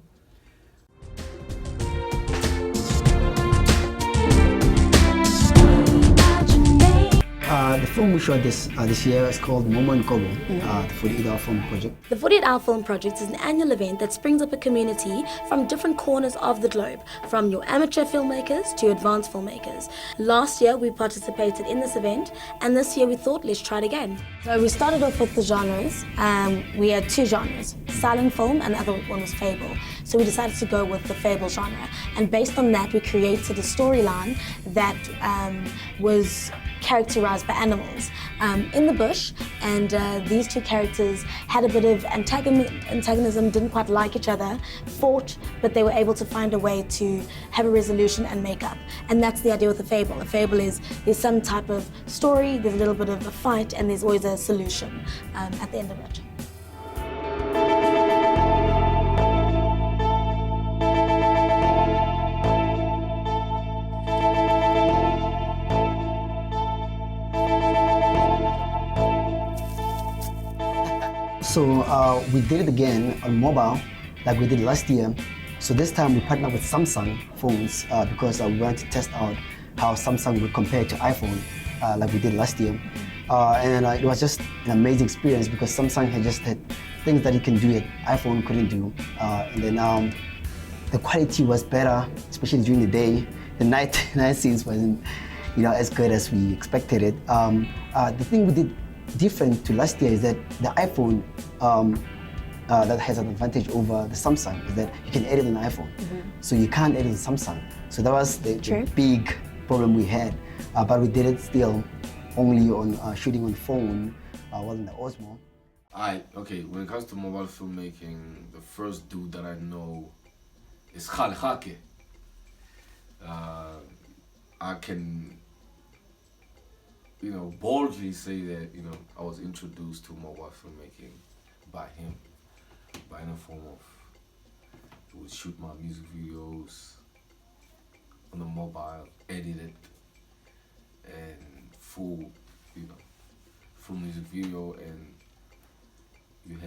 The film we shot this year is called Momo and Kobo, the 48-hour film project.
The 48-Hour Film Project is an annual event that springs up a community from different corners of the globe, from your amateur filmmakers to advanced filmmakers. Last year we participated in this event, and this year we thought, let's try it again. So we started off with the genres. We had two genres, silent film and the other one was fable. So we decided to go with the fable genre, and based on that we created a storyline that was characterized by animals in the bush, and these two characters had a bit of antagonism, didn't quite like each other, fought, but they were able to find a way to have a resolution and make up. And that's the idea with a fable. A fable is there's some type of story, there's a little bit of a fight, and there's always a solution at the end of it.
So we did it again on mobile, like we did last year. So this time we partnered with Samsung phones because we wanted to test out how Samsung would compare to iPhone, like we did last year. And it was just an amazing experience because Samsung had just had things that it can do that iPhone couldn't do. And then the quality was better, especially during the day. The night scenes wasn't, as good as we expected it. The thing we did different to last year is that the iPhone that has an advantage over the Samsung is that you can edit on the iPhone. So you can't edit on Samsung. So that was the big problem we had. But we did it still only on shooting on phone, in the Osmo.
Okay, when it comes to mobile filmmaking, the first dude that I know is Galegake. I can boldly say that, I was introduced to mobile filmmaking by him, in the form of, he would shoot my music videos on the mobile, edit it, and full music video, and you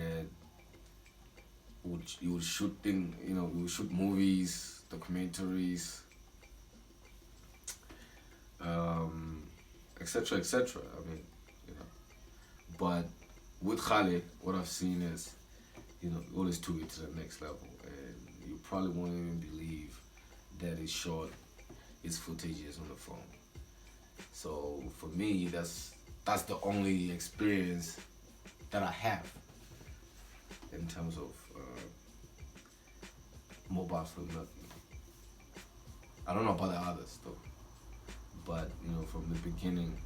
would shoot you would shoot movies, documentaries, etc., etc. But with Khaled, what I've seen is, always took it to the next level, and you probably won't even believe that he shot his footages on the phone. So for me, that's the only experience that I have in terms of mobile filmmaking. I don't know about the others though. But from the beginning,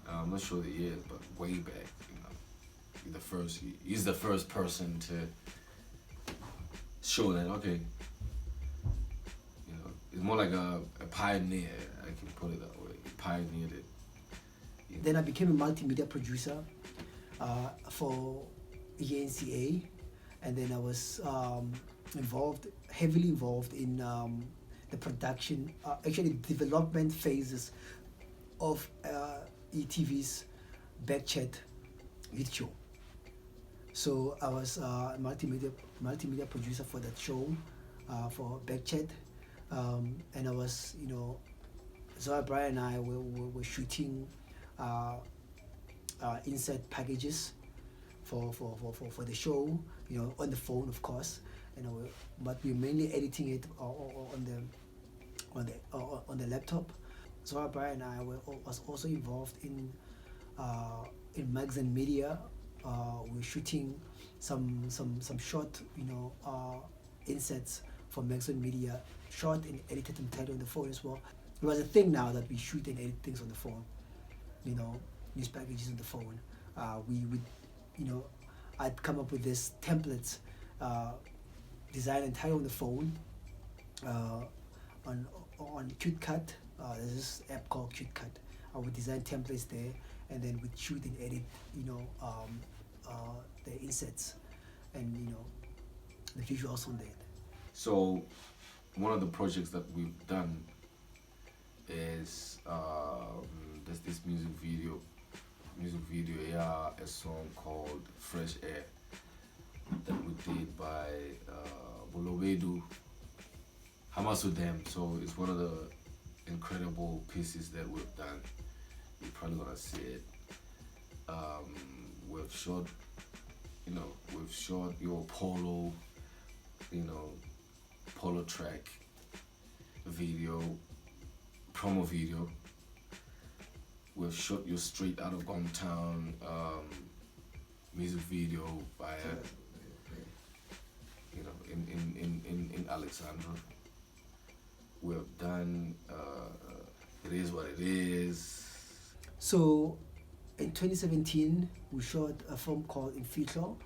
I'm not sure the years, but way back, he's the first person to show that, okay, it's more like a pioneer, I can put it that way. He pioneered it.
Then I became a multimedia producer for ENCA, and then I was heavily involved in the production, actually development phases of ETV's Backchat hit show. So I was a multimedia producer for that show, for Backchat, and I was, Zoya Brian and I were shooting insert packages for the show, on the phone, of course, but we're mainly editing it on the laptop. Zoya Brian and I was also involved in magazine media. We're shooting some short, inserts for magazine media, shot and edited and titled on the phone as well. It was a thing now that we shoot and edit things on the phone, news packages on the phone. We would, I'd come up with this templates, design and title on the phone, on CuteCut. There's this app called CuteCut. I would design templates there, and then we'd shoot and edit, the insets and the visuals on that.
So one of the projects that we've done is there's this music video, a song called Fresh Air that we did by Bolobedu Hamasudem. So it's one of the incredible pieces that we've done. You're probably gonna see it. We've shot your polo track video, promo video. We've shot your Straight Out of Gomtown music video by in Alexandra. We've done It Is What It Is.
So in 2017, we shot a film called Infitlo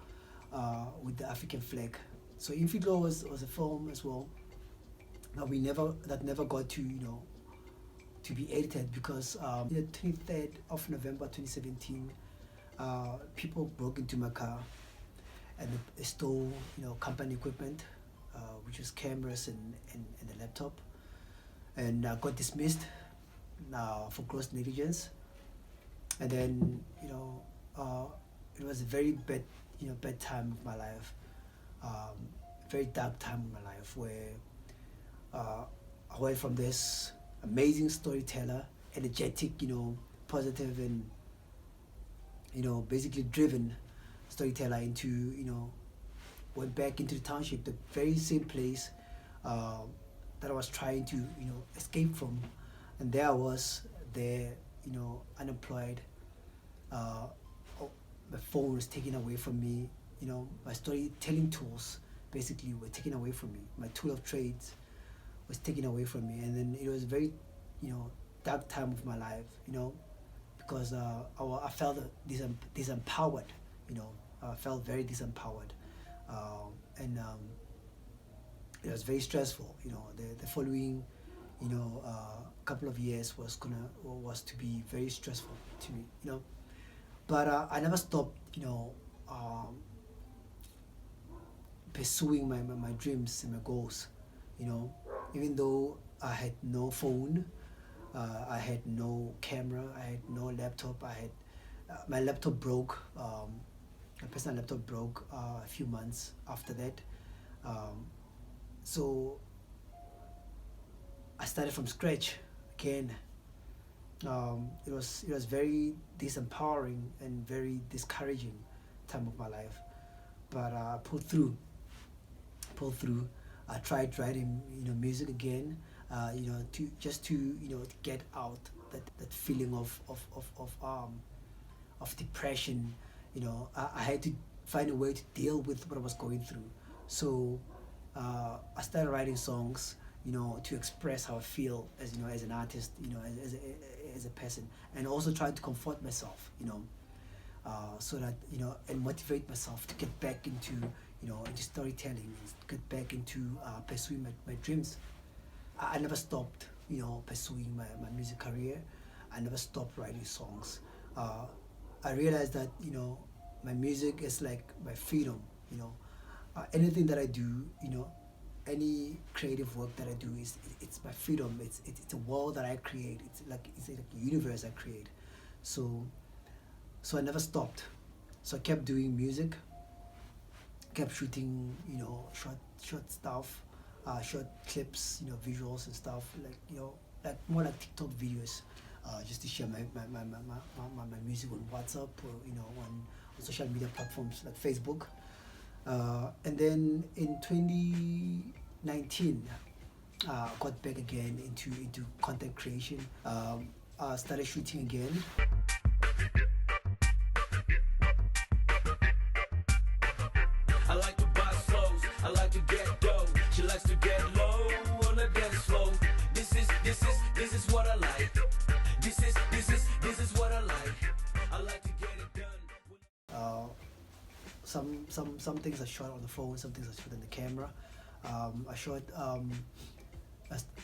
with the African flag. So Infitlo was a film as well that never got to be edited because the 23rd of November 2017, people broke into my car and they stole company equipment, which was cameras and the laptop, and got dismissed for gross negligence. And then it was a very bad time of my life, very dark time of my life, where I went from this amazing storyteller, energetic, positive and basically driven storyteller into went back into the township, the very same place that I was trying to escape from, and there I was unemployed. My phone was taken away from me. My storytelling tools basically were taken away from me. My tool of trades was taken away from me, and then it was a very dark time of my life, because I felt disempowered. I felt very disempowered, and it was very stressful. The following couple of years was to be very stressful to me, but I never stopped pursuing my dreams and my goals, even though I had no phone, I had no camera, I had no laptop. I had my laptop broke, my personal laptop broke a few months after that, so I started from scratch again. It was very disempowering and very discouraging time of my life, but I pulled through. I tried writing music again, to get out that feeling of depression. I had to find a way to deal with what I was going through. So I started writing songs, to express how I feel as an artist, as a person, and also trying to comfort myself, so that and motivate myself to get back into into storytelling, get back into pursuing my dreams. I never stopped pursuing my music career. I never stopped writing songs. I realized that my music is like my freedom. Anything that I do, any creative work that I do it's my freedom. It's a world that I create. It's like a universe I create. So I never stopped. So I kept doing music, kept shooting short stuff, short clips, visuals and stuff, like more like TikTok videos, just to share my music on WhatsApp or on social media platforms like Facebook. And then in 2019, I got back again into content creation. I started shooting again.
I like to buy clothes, I like to get dough. She likes to get low on the dance floor. This is what I like. This is what I like. I like to get it done.
Some things I shot on the phone, some things I shot on the camera. I shot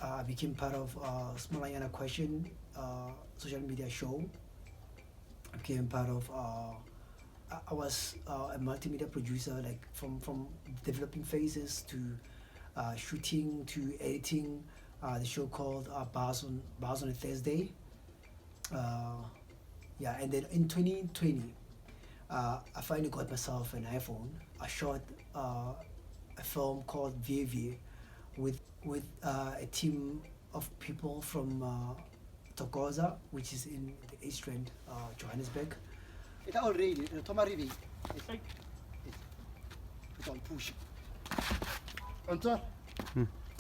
I became part of Small Ayana Question social media show. I became part of I was a multimedia producer, like from developing phases to shooting to editing. The show called Bars on a Thursday. Yeah, and then in 2020, I finally got myself an iPhone. I shot a film called VAVA with a team of people from Tokoza, which is in the East End, Johannesburg.
It's already the Tomarivi. It's all push. Until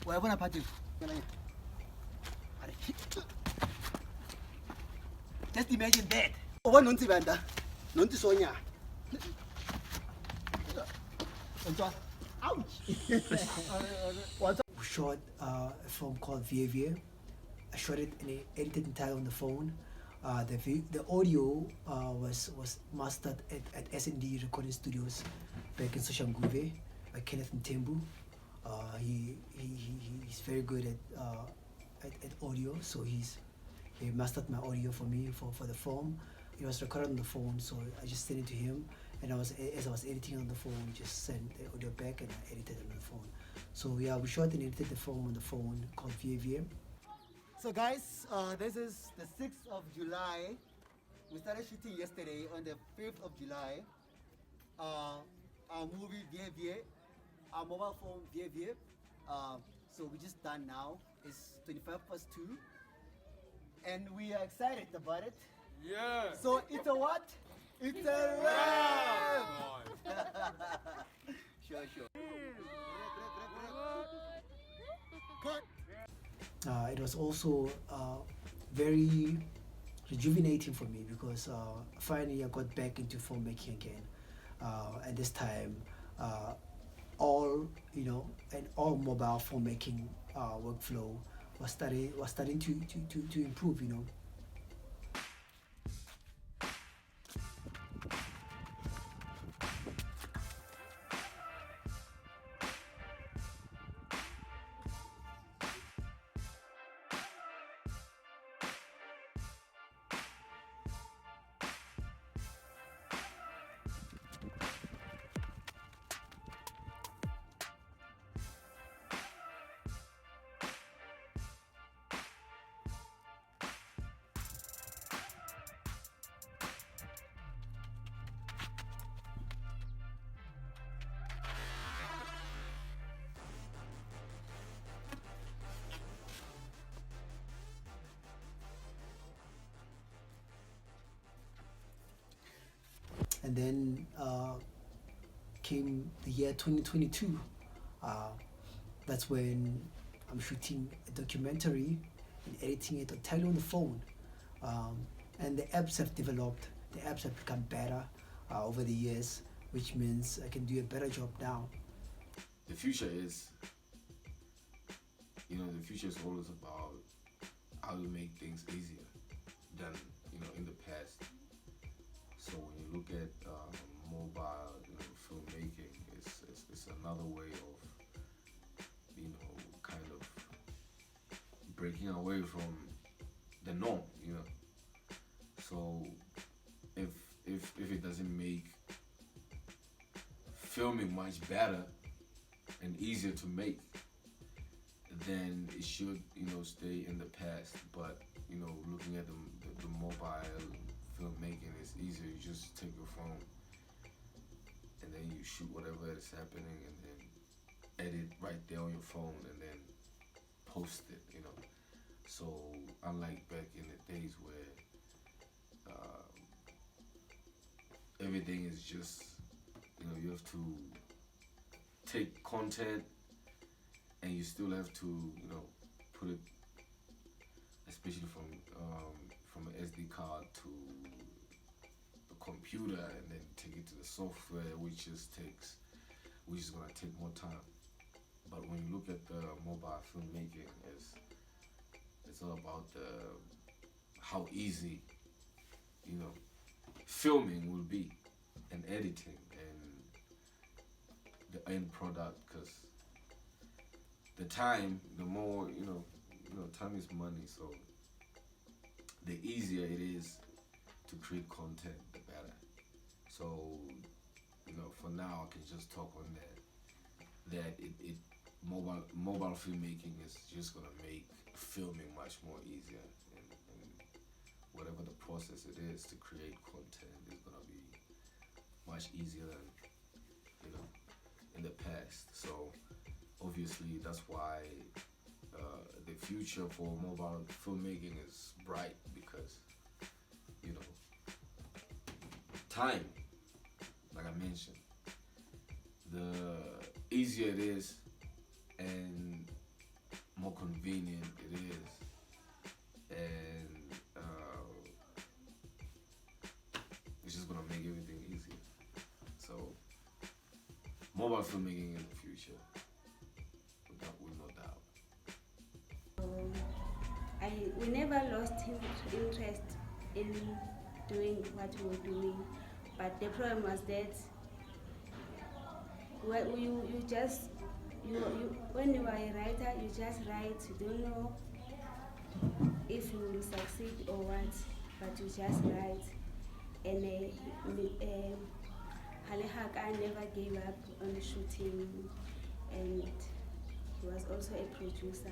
wherever I party. Just imagine that. One nonti banda, nonti Sonia. Ouch!
We shot a film called VAVA. I shot it and edited entirely on the phone. The audio was mastered at S&D Recording Studios back in Soshanguve by Kenneth Ntembu. He's very good at audio, so he mastered my audio for me for the film. It was recorded on the phone, so I just sent it to him, and as I was editing on the phone, just sent the audio back and I edited it on the phone. So yeah, we shot and edited the film on the phone called VAVA.
So guys, this is the 6th of July. We started shooting yesterday on the 5th of July. Our movie VAVA, our mobile phone VAVA. So we just done now. It's 2. And we are excited about it.
Yeah.
So it's a what? It's a wrap! Sure. Cut!
It was also very rejuvenating for me because finally I got back into filmmaking again. At this time, all mobile filmmaking workflow was starting to improve. And then came the year 2022. That's when I'm shooting a documentary and editing it entirely on the phone. And the apps have developed, the apps have become better over the years, which means I can do a better job now.
The future is, the future is always about how to make things easier than, in the past. So when you look at mobile filmmaking, it's another way of kind of breaking away from the norm. So if it doesn't make filming much better and easier to make, then it should stay in the past. But looking at the mobile filmmaking is easier. You just take your phone and then you shoot whatever is happening and then edit right there on your phone and then post it, So unlike back in the days where everything is just, you have to take content and you still have to, put it, especially from an SD card to the computer and then take it to the software, which is gonna take more time. But when you look at the mobile filmmaking, it's all about how easy, filming will be, and editing and the end product, because the time, the more, time is money, so the easier it is to create content, the better. So, for now, I can just talk on that mobile filmmaking is just gonna make filming much more easier, and whatever the process it is to create content is gonna be much easier than in the past. So obviously that's why the future for mobile filmmaking is bright, because time, like I mentioned, the easier it is and more convenient it is, and it's just gonna make everything easier. So mobile filmmaking in the future, with no doubt.
We never lost interest in doing what we were doing, but the problem was that when you when you are a writer, you just write. You don't know if you will succeed or what, but you just write. And Galegake never gave up on the shooting, and he was also a producer.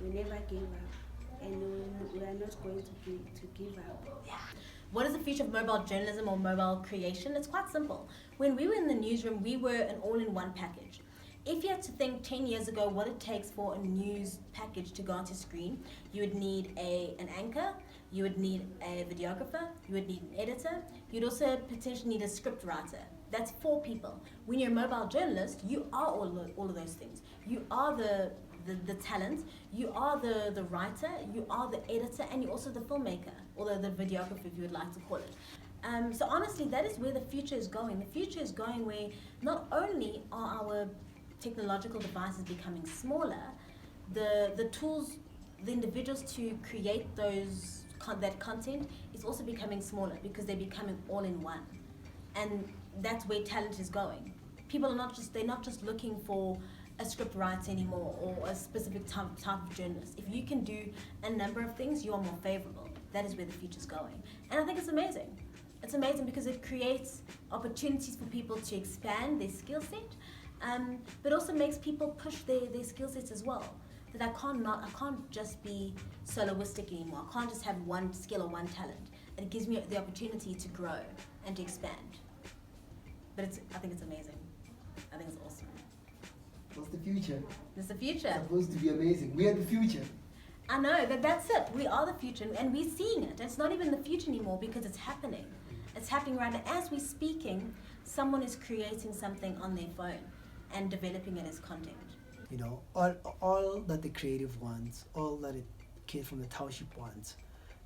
We never gave up, and we are not going to give up.
Yeah. What is the future of mobile journalism or mobile creation? It's quite simple. When we were in the newsroom, we were an all-in-one package. If you had to think 10 years ago what it takes for a news package to go onto screen, you would need an anchor, you would need a videographer, you would need an editor, you'd also potentially need a script writer. That's 4 people. When you're a mobile journalist, you are all of those things. You are the talent, you are the writer, you are the editor, and you're also the filmmaker, or the videographer, if you would like to call it. So honestly, that is where the future is going. The future is going where not only are our technological devices becoming smaller, the tools, the individuals to create that content is also becoming smaller, because they're becoming all in one. And that's where talent is going. People are they're not just looking for a script writer anymore, or a specific type of journalist. If you can do a number of things, you are more favorable. That is where the future's going. And I think it's amazing. It's amazing because it creates opportunities for people to expand their skill set, but also makes people push their skill sets as well. That I can't just be soloistic anymore. I can't just have one skill or one talent. And it gives me the opportunity to grow and to expand. But I think it's amazing. I think it's awesome.
What's the future?
It's the future.
It's supposed to be amazing. We are the future.
I know, that's it. We are the future, and we're seeing it. It's not even the future anymore, because it's happening. It's happening right now. As we're speaking, someone is creating something on their phone and developing it as content.
All that the creative wants, all that a kid from the township wants,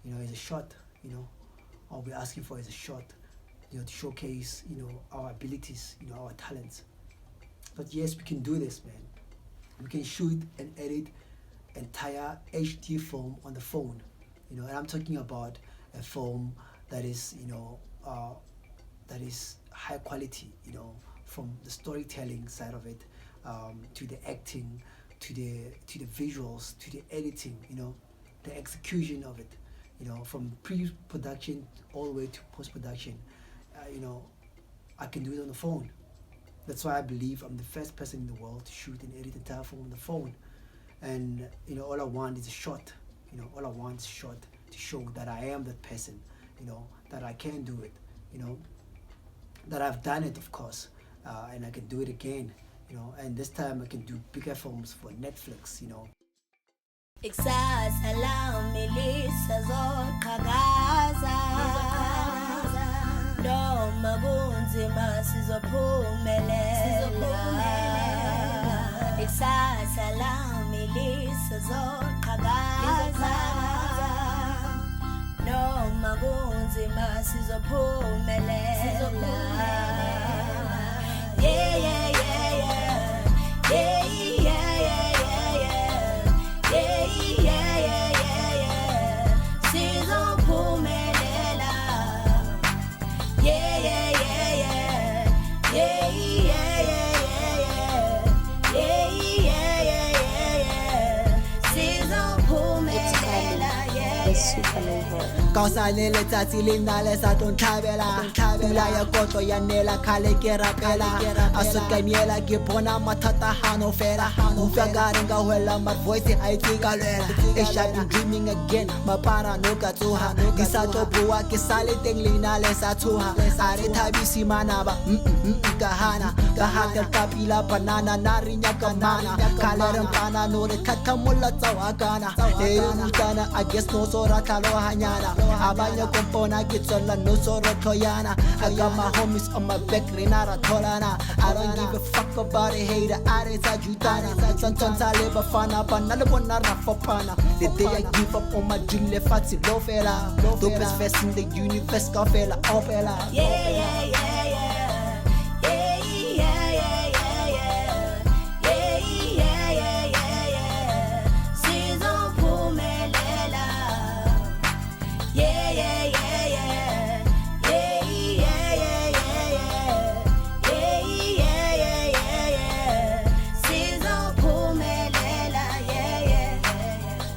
is a shot. All we're asking for is a shot, to showcase, our abilities, our talents. But yes, we can do this, man. We can shoot and edit entire HD film on the phone, and I'm talking about a film that is, that is high quality, from the storytelling side of it, to the acting, to the visuals, to the editing, the execution of it, from pre-production all the way to post-production. I can do it on the phone. That's why I believe I'm the first person in the world to shoot and edit the entire film on the phone. And all I want is a shot. All I want is a shot to show that I am that person. That I can do it. That I've done it, of course, and I can do it again. And this time I can do bigger films for Netflix.
Noma kunzima sizophumelela, ikusasa lami lisazoqhakaza. Noma kunzima sizophumelela. Yeah, yeah, yeah, yeah. Yeah, yeah, yeah, yeah, yeah. Yeah, yeah, yeah, yeah, yeah. Sizophumelela. Yeah, yeah, yeah, yeah. Yeah, yeah, yeah, yeah, yeah. Yeah, yeah, yeah.
super level.
Kausale letsatsi le nna le sa tlo ntlhabela pula ya kotlo ya nela khale ke rapela a se ka miela ke bona mathata hano fela utlwa ka re nka hwela my voice ha e tika lwela e sharp dreaming again mapara no ka tsoha di sa tlo bua ke sale teng le nna le sa tshoha a re thabisi manaba ka hana ka haka kapila banana na re nyaka mana khale re mpana no re thatha molla tsawa kana e utana I guess no so ra tlalo hanyana abanya kompona ke tswela no so ro thoyana I got my homies on my back rena ra tholana I don't give a fuck about a hater I re sa jutana tsontsa le bafana bana le bona ra fopana the day I give up on my dream le fatsi lo fela dopest fest in the universe ka fela opela
yeah